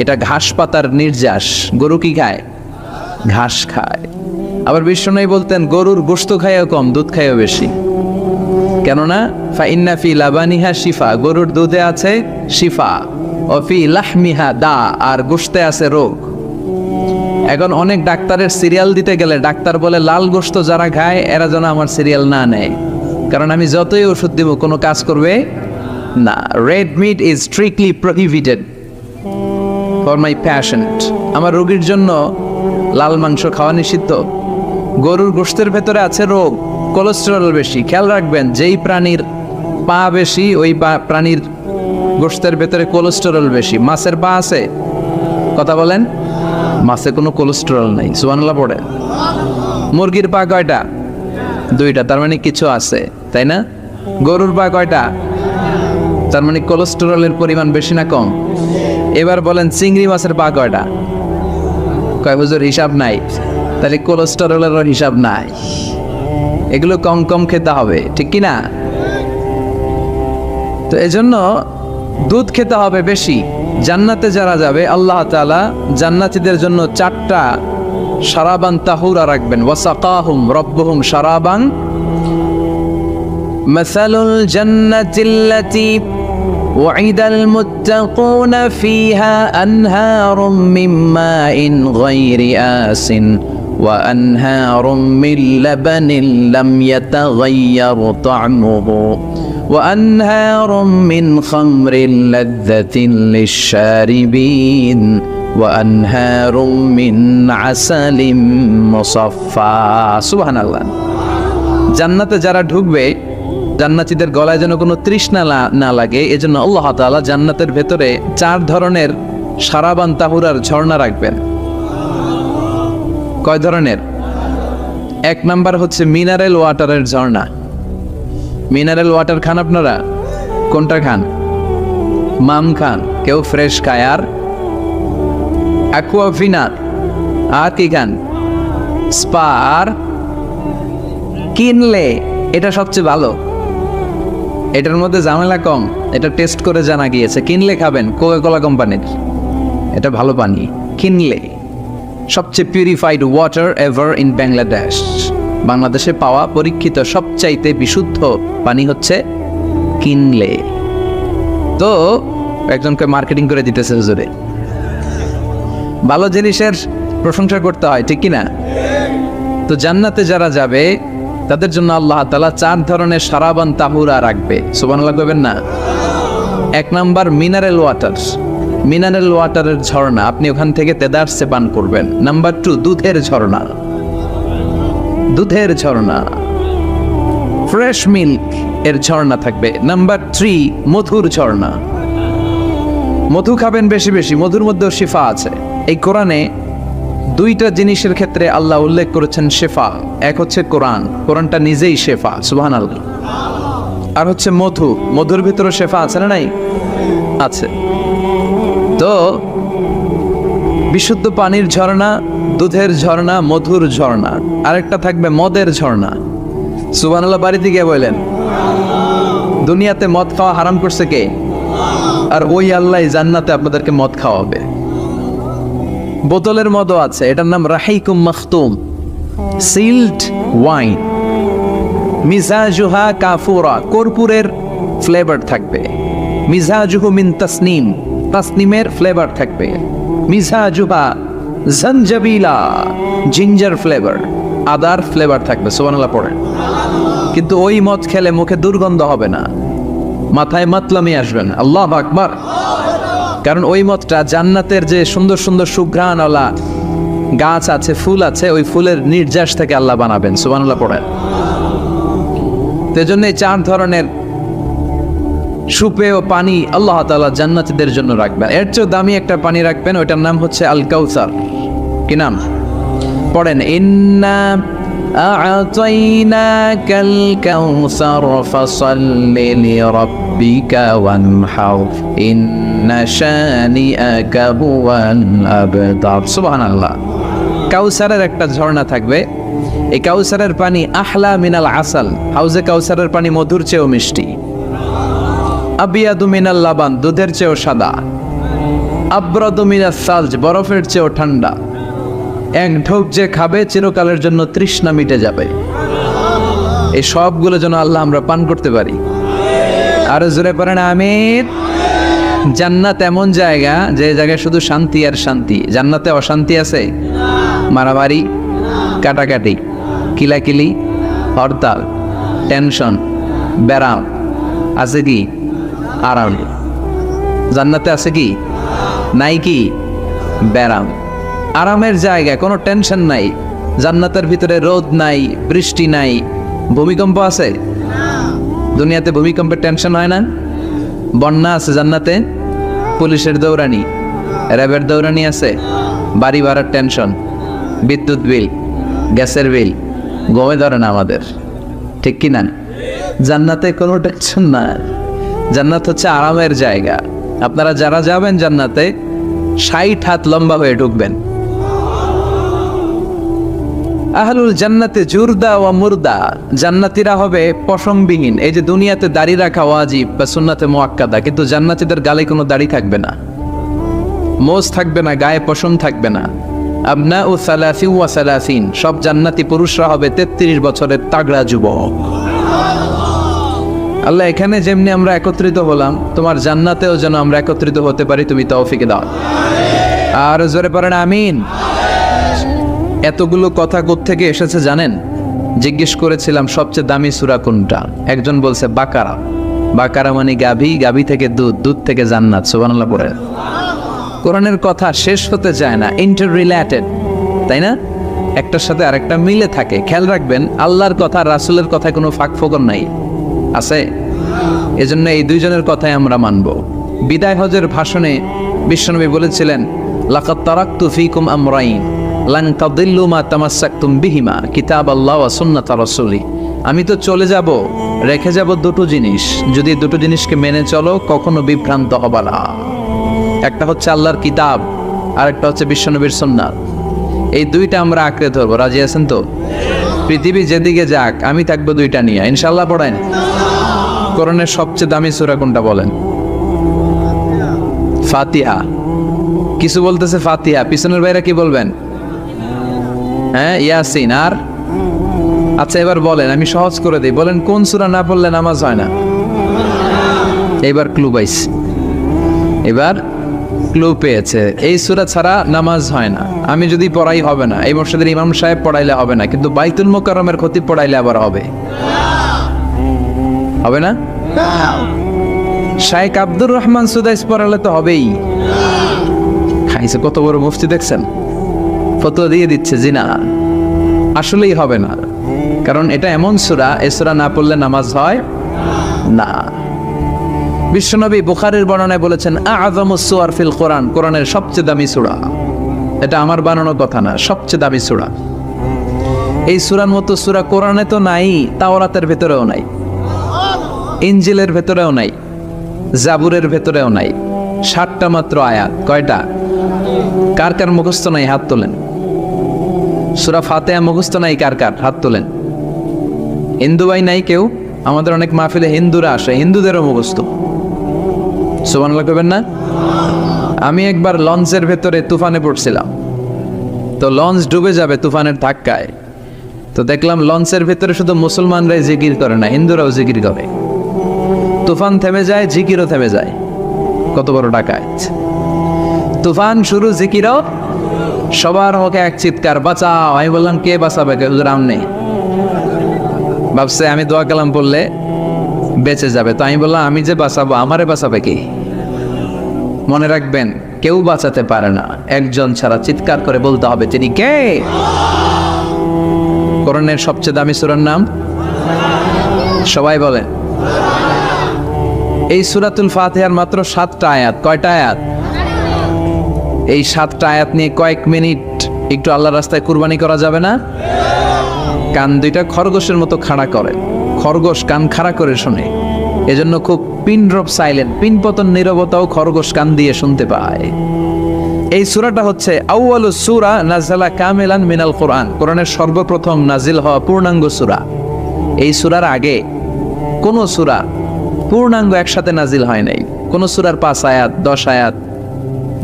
এটা ঘাস পাতার নির্যাস। গরু কি খায়? ঘাস খায়। আবার বিষ্ণু বলতেন গরুর গোশত খায়ও কম, দুধ খায়ও বেশি, কেননা ফাইন্না ফি লাবানিহা শিফা, গরুর দুধে আছে শিফা, ও ফি লাহমিহা দা, আর গোশতে আছে রোগ। এখন অনেক ডাক্তারের সিরিয়াল দিতে গেলে ডাক্তার বলে লাল গোশত যারা খায় এরা যেন আমার সিরিয়াল না নেয়, কারণ আমি যতই ওষুধ দিব কোনো কাজ করবে না। Red meat is strictly prohibited for my patient. আমার রোগীর জন্য লাল মাংস খাওয়া নিষিদ্ধ। গরুর গোশতের ভেতরে আছে রোগ, কোলেস্টেরল বেশি। খেয়াল রাখবেন, যেই প্রাণীর পা বেশি ওই প্রাণীর গোশতের ভেতরে কোলেস্টেরল বেশি। মাছের পা আছে? কথা বলেন। মাছে কোনো কোলেস্টেরল নাই, সুবহানাল্লাহ পড়ে। মুরগির পা কয়টা? দুইটা, তার মানে কিছু আছে, তাই না? গরুর পা কয়টা? তার মানে কোলেস্টেরলের পরিমাণ বেশি না কম? এবার বলেন চিংড়ি মাছের পা কয়টা? কয় হুজুর হিসাব নাই। তাহলে কোলেস্টেরলেরও হিসাব নাই। এগুলো কম কম খেতে হবে, ঠিক কি না? তো এজন্য দুধ খেতে হবে বেশি। জান্নাতে যারা যাবে আল্লাহ তাআলা জান্নাতীদের জন্য 4টা শারাবান তাহুরা রাখবেন। ওয়াসাকাহুম রাব্বুহুম শারাবান মাসালুল জান্নাতিল্লাতী ওয়াইদাল মুত্তাকুনা ফিহা আনহারুম মিন মাইন গায়রি আসিন وأنهار من لبن لم يتغير طعمه وأنهار من خمر لذة للشاربين وأنهار من عسل مصفى سبحان الله। জান্নাতে যারা ঢুকবে জান্নাতীদের গলায় যেন কোনো তৃষ্ণা না লাগে, এজন্য আল্লাহ তাআলা জান্নাতের ভেতরে 4 ধরনের শারাবান তাহুরার ঝর্ণা রাখবেন। কয় ধরনের? 1 নাম্বার হচ্ছে মিনারেল ওয়াটারের ঝর্ণা। মিনারেল ওয়াটার খান আপনারা? কোনটা খান? মাম খান, কেউ ফ্রেশ খায়। আর অ্যাকুয়াফিনা, আর কি খান? স্পা। আর কিনলে, এটা সবচেয়ে ভালো, এটার মধ্যে ঝামেলা কম, এটা টেস্ট করে জানা গিয়েছে। কিনলে খাবেন কোকা-কোলা কোম্পানির, এটা ভালো পানি। কিনলে সবচেয়ে purified water ever in Bangladesh. বাংলাদেশে পাওয়া পরীক্ষিত সবচাইতে বিশুদ্ধ পানি হচ্ছে কিনলে। তো একজনকে মার্কেটিং করে দিতেছে হুজুরে। ভালো জিনিসের প্রশংসা করতে হয়, ঠিক কিনা? তো জান্নাতে যারা যাবে তাদের জন্য আল্লাহ তাআলা 4 ধরনের শারাবান তাহুরা রাখবে। সুবহানাল্লাহ কইবেন না? 1 নাম্বার মিনারেল ওয়াটার, মিনারেল ওয়াটারের ঝর্ণা, আপনি ওখান থেকে তেদারসে পান করবেন। নাম্বার 2 দুধের ঝর্ণা, দুধের ঝর্ণা, ফ্রেশ মিল্ক এর ঝর্ণা থাকবে। নাম্বার 3 মধুর ঝর্ণা, মধু খাবেন বেশি বেশি, মধুর মধ্যেও শিফা আছে। এই কোরআনে 2টা জিনিসের ক্ষেত্রে আল্লাহ উল্লেখ করেছেন শেফা। এক হচ্ছে কোরআন, কোরআনটা নিজেই শেফা, সুবহানাল্লাহ। আর হচ্ছে মধু, মধুর ভিতরে শেফা আছে না নাই? আছে। তো বিশুদ্ধ পানির ঝর্ণা, দুধের ঝর্ণা, মধুর ঝর্ণা, আরেকটা থাকবে মদের ঝর্ণা। সুবহানাল্লাহ বাড়িতে গিয়ে বললেন, দুনিয়াতে মদ খাওয়া হারাম করছে কে? আর ওই আল্লাহ জান্নাতে আপনাদেরকে মদ খাওয়াবে। বোতলের মদও আছে, এটার নাম রাহিকুম মাখতুম, সিল্ড ওয়াইন। মিজাজুহা কাফুরা, কর্পূরের ফ্লেভার থাকবে। মিজাজুহু মিন তাসনিম, তাসনিমের ফ্লেভার থাকবে। মিজাজুহা জানজাবিলা, জিঞ্জার ফ্লেভার, আদার ফ্লেভার থাকবে। সুবহানাল্লাহ পড়েন। কিন্তু ওই মদ খেলে মুখে দুর্গন্ধ হবে না, মাথায় মাতলামি আসবে না। আল্লাহু আকবার। কারণ ওই মদটা জান্নাতের যে সুন্দর সুন্দর সুঘ্রাণওয়ালা গাছ আছে, ফুল আছে, ওই ফুলের নির্যাস থেকে আল্লাহ বানাবেন। সুবহানাল্লাহ পড়েন। সেজন্য এই 4 ধরনের সুপেয় পানি আল্লাহ তাআলা জান্নাতীদের জন্য রাখবেন। এর চেয়ে দামি একটা পানি রাখবেন, ওইটার নাম হচ্ছে আল কাউসার। কি নাম? পড়েন, ইন্না আ'তাইনাকাল কাউসার ফাসাল্লি লিরাব্বিকা ওয়ানহার ইন্না শানিআকা হুয়াল আবতার। সুবহানাল্লাহ। কাউসারের একটা ঝর্ণা থাকবে, এই কাউসারের পানি আহলা মিনাল আসাল, হাউজে কাউসারের পানি মধুর চেয়েও মিষ্টি। আবিয়াদু মিনাল লাবান, দুধের চেয়েও সাদা। আবরাদু মিনাস সালজ, বরফের চেয়েও ঠান্ডা। এক ঢোক যে খাবে চিরকালের জন্য তৃষ্ণা মিটে যাবে। এই সবগুলো যেন আল্লাহ আমরা পান করতে পারি। আরো জোরে পড়েন আমিন। জান্নাত এমন জায়গা, যে জায়গায় শুধু শান্তি আর শান্তি। জান্নাতে অশান্তি আছে? মারামারি, কাটাকাটি, কিলাকিলি, হরতাল, টেনশন, ব্যারাম আছে কি? আরাম। জান্নাতে আছে কি? নাই কি? ব্যারাম। আরামের জায়গা, কোনো টেনশন নাই। জান্নাতের ভিতরে রোদ নাই, বৃষ্টি নাই, ভূমিকম্প আছে? দুনিয়াতে ভূমিকম্পের টেনশন হয় না? বন্যা আছে জান্নাতে? পুলিশের দৌড়ানি, র্যাবের দৌড়ানি আছে? বাড়ি ভাড়ার টেনশন, বিদ্যুৎ বিল, গ্যাসের বিল, গমে ধরে না আমাদের, ঠিক কি না? জান্নাতে কোনো টেনশন না। জান্নাত হচ্ছে আরামের জায়গা। আপনারা যারা যাবেন জান্নাতে 60 হাত লম্বা হয়ে ঢুকবেন। আহলুল জান্নাতে জুরদা ওয়া মুরদা, জান্নাতীরা হবে পশমবিহীন। এই যে দুনিয়াতে দাড়ি রাখা ওয়াজিব বা সুন্নাতে মুআক্কাদা, কিন্তু জান্নাতীদের গালে কোনো দাড়ি থাকবে না, মোজ থাকবে না, গায়ে পশম থাকবে না। আবনাউ সালাসি ওয়া সালাসিন, সব জান্নাতি পুরুষরা হবে 33 বছরের তাগড়া যুবক। আল্লাহ, এখানে যেমনি আমরা একত্রিত হলাম, তোমার জান্নাতেও যেন আমরা একত্রিত হতে পারি, তুমি তৌফিক দাও। আর জোরে পড়েন আমিন। এতগুলো কথা কোত্থেকে এসেছে জানেন? জিজ্ঞেস করেছিলাম সবচেয়ে দামি সূরা কোনটা? একজন বলছে বাকারা। বাকারা মানে গাভী, গাভী থেকে দুধ, দুধ থেকে জান্নাত। সুবহানাল্লাহ পড়ে। কোরআনের কথা শেষ হতে চায় না, ইন্টার রিলেটেড, তাই না? একটার সাথে আরেকটা মিলে থাকে। খেয়াল রাখবেন, আল্লাহর কথা রাসূলের কথায় কোনো ফাঁক ফোকর নাই, আছে? এজন্য এই দুইজনের কথাই আমরা মানব। বিদায় হজের ভাষণে বিশ্বনবী বলেছিলেন, লাকাদ তারাকতু ফীকুম আমরাইন লান তাদিল্লু মা তামাসসাকতুম বিহিমা কিতাবাল্লাহ ওয়া সুন্নাতা রাসূলি। আমি তো চলে যাব, রেখে যাব দুটো জিনিস, যদি দুটো জিনিসকে মেনে চলো কখনো বিভ্রান্ত হবে না। একটা হচ্ছে আল্লাহর কিতাব, আর একটা হচ্ছে বিশ্বনবীর সুন্নাত। এই দুইটা আমরা আঁকড়ে ধরবো। রাজি আছেন তো? পৃথিবী যেদিকে যাক, আমি থাকবো দুইটা নিয়ে, ইনশাআল্লাহ। পড়েন। কোরআনের সবচেয়ে দামি সূরা কোনটা বলেন? ফাতিহা। কিছু বলতেছে ফাতিহা, পিছনের বাইরে কি বলবেন? হ্যাঁ, ইয়াসিন। আর আচ্ছা, এবার বলেন, আমি সহজ করে দিই, বলেন কোন সূরা না পড়লে নামাজ হয় না? এবার ক্লু পাইস, এবার ক্লু পেয়েছে। এই সূরা ছাড়া নামাজ হয় না। আমি যদি পড়াই হবে না, এই মসজিদের ইমাম সাহেব পড়াইলে হবে না, কিন্তু বাইতুল মুকাররমের খতিব পড়াইলে আবার হবে। হবে না? শাইখ আব্দুর রহমান সুদাইস পড়ালে তো হবেই। খাইছে কত বড় মুফতি দেখছেন, ফতোয়া দিয়ে দিচ্ছে জি না, আসলেই হবে না। কারণ এটা এমন সূরা, এই সূরা না পড়লে নামাজ হয় না। বিশ্বনবী বুখারীর বর্ণনায় বলেছেন, আ'যামুস সুওয়ার ফিল কোরআন, কোরআনের সবচেয়ে দামি সূরা। এটা আমার বানানো কথা না, সবচেয়ে দামি সূরা। এই সূরার মতো সূরা কোরআনে তো নাই, তাওরাতের ভেতরেও নাই। ইনজিলের ভেতরেও নাই, জাবুরের ভেতরেও নাই। 60টা মাত্র আয়াত। কয়টা? কার কার মুখস্থ নাই হাত তোলেন। সূরা ফাতিহা মুখস্থ নাই কার কার হাত তোলেন। হিন্দু ভাই নাই কেউ? আমাদের অনেক মাহফিলে হিন্দুরা আসে, হিন্দুদেরও মুখস্থ। সুবহানাল্লাহ কইবেন না? আমি একবার লঞ্চের ভেতরে তুফানে পড়ছিলাম, তো লঞ্চ ডুবে যাবে তুফানের ধাক্কায়। তো দেখলাম লঞ্চের ভেতরে শুধু মুসলমানরাই জিকির করে না, হিন্দুরাও জিকির করে। তুফান থেমে যায়, জিকিরও থেমে যায়। কত বড় ডাকাত! তুফান শুরু, জিকিরও। সবার মুখে এক চিৎকার, বাঁচাও। আমি বললাম কে বাঁচাবে? হুজুর আমনে। ভাবছে আমি দোয়া কালাম পড়লে বেঁচে যাবে। তো আমি বললাম আমি যে বাঁচাবো, আমারে বাঁচাবে কি? মনে রাখবেন, কেউ বাঁচাতে পারে না, একজন ছাড়া। চিৎকার করে বলতে হবে তিনি কে। কোরআনের সবচেয়ে দামি সূরার নাম সবাই বলেন। এই সূরাতুল ফাতিহার মাত্র 7টা আয়াত। কয়টা আয়াত? এই 7টা আয়াত নিয়ে কয়েক মিনিট একটু আল্লাহর রাস্তায় কুরবানি করা যাবে না? কান দুইটা খরগোশের মতো খাড়া করে, খরগোশ কান খাড়া করে শোনে, এজন্য খুব পিন ড্রপ সাইলেন্ট, পিন পতন নীরবতাও খরগোশ কান দিয়ে শুনতে পায়। এই সূরাটা হচ্ছে আউয়ালুস সূরা নাযালা কামিলান মিনাল কোরআন, কোরআনের সর্বপ্রথম নাজিল হওয়া পূর্ণাঙ্গ সূরা। এই সূরার আগে কোন সূরা পূর্ণাঙ্গ একসাথে নাজিল হয় নাই। কোন সূরার 5 আয়াত, 10 আয়াত,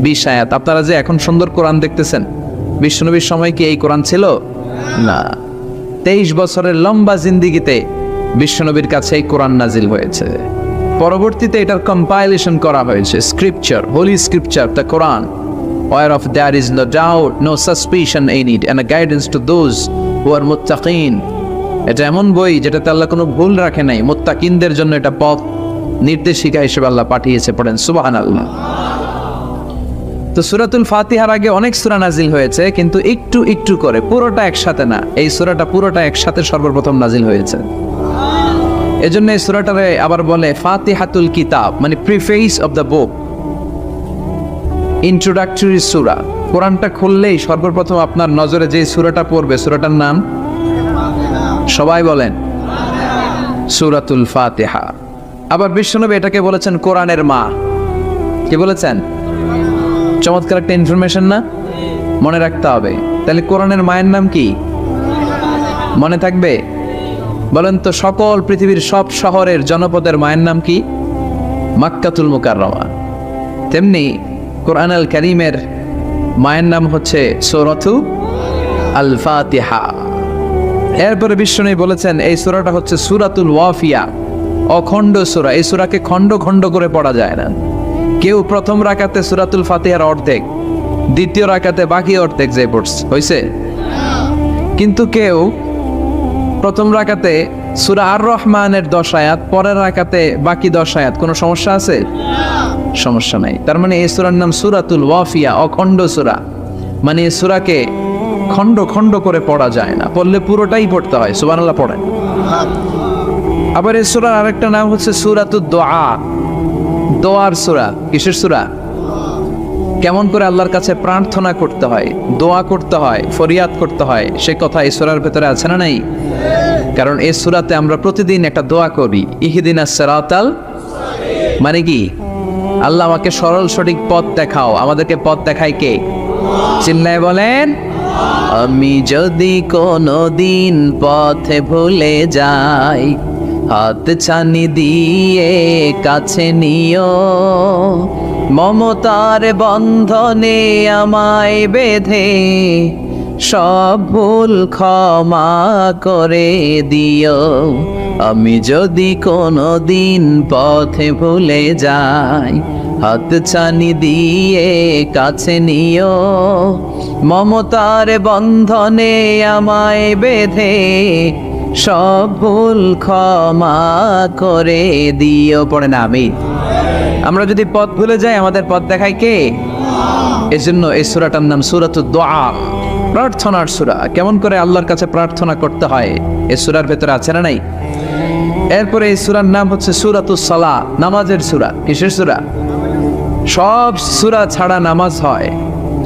20 আয়াত। আপনারা যে এখন সুন্দর কোরআন দেখতেছেন, বিশ্বনবীর সময় কি এই কোরআন ছিল? না। 23 বছরের লম্বা জিন্দিগিতে বিশ্বনবীর কাছে এই কোরআন নাজিল হয়েছে। পরবর্তীতে এটার কম্পাইলেশন করা হয়েছে, scripture, holy scripture, the Quran, whereof there is no doubt, no suspicion in it, and a guidance to those who are muttaqin. এটা এমন বই যেটাতে আল্লাহ কোনো ভুল রাখে নাই, মুত্তাকিনদের জন্য এটা পথ নির্দেশিকা হিসেবে আল্লাহ পাঠিয়েছে। পড়েন সুবহানাল্লাহ। তো সূরাতুল ফাতিহার আগে অনেক সূরা নাজিল হয়েছে, কিন্তু একটু একটু করে, পুরোটা একসাথে না। এই সূরাটা পুরোটা একসাথে সর্বপ্রথম নাজিল হয়েছে। এজন্য এই সূরাটারে আবার বলে ফাতিহাতুল কিতাব, মানে preface of the book, introductory সূরা। কোরআনটা খুললেই সর্বপ্রথম আপনার নজরে যে সূরাটা পড়বে, সূরাটার নাম সবাই বলেন সূরাতুল ফাতিহা। আবার বিশ্বনবী এটাকে বলেছেন কোরআনের মা। কি বলেছেন? চমৎকার একটা ইনফরমেশন না? মনে রাখতে হবে। তাহলে কোরআনের মায়ের নাম কি মনে থাকবে? বলেন তো, সকল পৃথিবীর সব শহরের জনপদের মায়ের নাম কি? মাক্কাতুল মুকাররমা। তেমনি কোরআন আল কারীমের মায়ের নাম হচ্ছে সূরাতু আল ফাতিহা। এরপরে বিশ্বনবী বলেছেন এই সূরাটা হচ্ছে সূরাতুল ওয়াফিয়া, অখণ্ড সূরা। এই সূরাকে খণ্ড খণ্ড করে পড়া যায় না। কেউ প্রথম রাকাতে সূরাতুল ফাতিহার অর্ধেক, দ্বিতীয় রাকাতে বাকি অর্ধেক যে পড়ছে হইছে। কিন্তু কেউ প্রথম রাকাতে সূরা আর রহমানের 10 আয়াত, পরের রাকাতে বাকি 10 আয়াত। কোনো সমস্যা আছে? সমস্যা নাই। তার মানে এই সূরার নাম সূরাতুল ওয়াফিয়া, অখণ্ড সূরা। মানে এই সূরাকে খণ্ড খণ্ড করে পড়া যায় না, পড়লে পুরোটাই পড়তে হয়। সুবহানাল্লাহ পড়েন। আবার এই সূরার আরেকটা নাম হচ্ছে সূরাতুদ দোয়া, দোয়ার সূরা। কিসের সূরা? কেমন করে আল্লাহর কাছে প্রার্থনা করতে হয়, দোয়া করতে হয়, ফরিয়াদ করতে হয়, সে কথা এই সূরার ভেতরে আছে না নাই? কারণ এই সূরাতে আমরা প্রতিদিন একটা দোয়া করি, ইহদিনাস সিরাতাল, মানে কি? আল্লাহ আমাকে সরল সঠিক পথ দেখাও। আমাদেরকে পথ দেখায় কে? চিল্লায় বলেন। আমি যদি কোনো দিন পথে ভুলে যাই, হাত ছানি দিয়ে কাছে নিও, মমতার বন্ধনে আমায় বেঁধে সব ভুল ক্ষমা করে দিও। আমি যদি কোনো দিন পথে ভুলে যাই, হাত ছানি দিয়ে কাছে নিও, মমতার বন্ধনে আমায় বেঁধে সব ভুল ক্ষমা করে দিও। পড়ে না আমি। আমরা যদি পথ ভুলে যাই, আমাদের পথ দেখায় কে? এজন্য এই সূরাটার নাম সূরাতুদ দোয়া, প্রার্থনার সূরা। কেমন করে আল্লাহর কাছে প্রার্থনা করতে হয় এই সূরার ভেতরে আছে না নাই? এরপরে এই সূরার নাম হচ্ছে সূরাতুস সালাহ, নামাজের সূরা। কিসের সূরা? সব সূরা ছাড়া নামাজ হয়,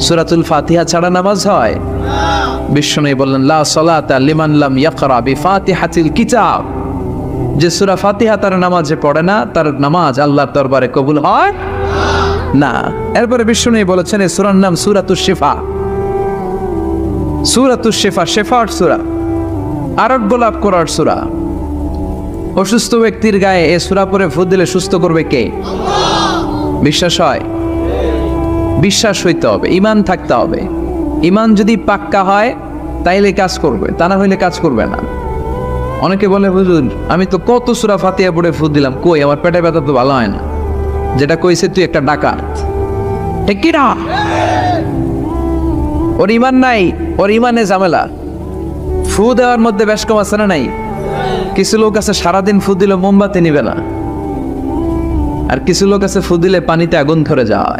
সূরাতুল ফাতিহা ছাড়া নামাজ হয়? বিশ্বনবী বললেন লা সালাতা লিমান লাম ইয়াকরা বিফাতিহাতিল কিতাব। যে সূরা ফাতিহা তার নামাজে পড়ে না, তার নামাজ আল্লাহর দরবারে কবুল হয় না। এরপরে বিষ্ণু বলেছেন এই সূরার নাম সূরাতুশ শিফা। সূরাতুশ শিফা, শেফার সূরা, আরোগ্য লাভ করার সূরা। অসুস্থ ব্যক্তির গায়ে এই সূরা পড়ে ফু দিলে সুস্থ করবে কে? বিশ্বাস হয়? বিশ্বাস হইতে হবে, ঈমান থাকতে হবে। ঈমান যদি পাক্কা হয় তাইলে কাজ করবে, তা না হইলে কাজ করবে না। অনেকে বলে হুজুর আমি তো কত সূরা ফাতিহা পড়ে ফু দিলাম, কই আমার পেটে ব্যথা তো ভালো হয় না। যেটা কইছে তুই একটা ডাকাত, ঠিক কি না? ওর ঈমান নাই, ওর ঈমানে ঝামেলা। ফু দেওয়ার মধ্যে বেশ কম আছে না নাই? কিছু লোক আছে সারাদিন ফু দিলে মোমবাতি নিবে না, আর কিছু লোক আছে ফু দিলে পানিতে আগুন ধরে যায়।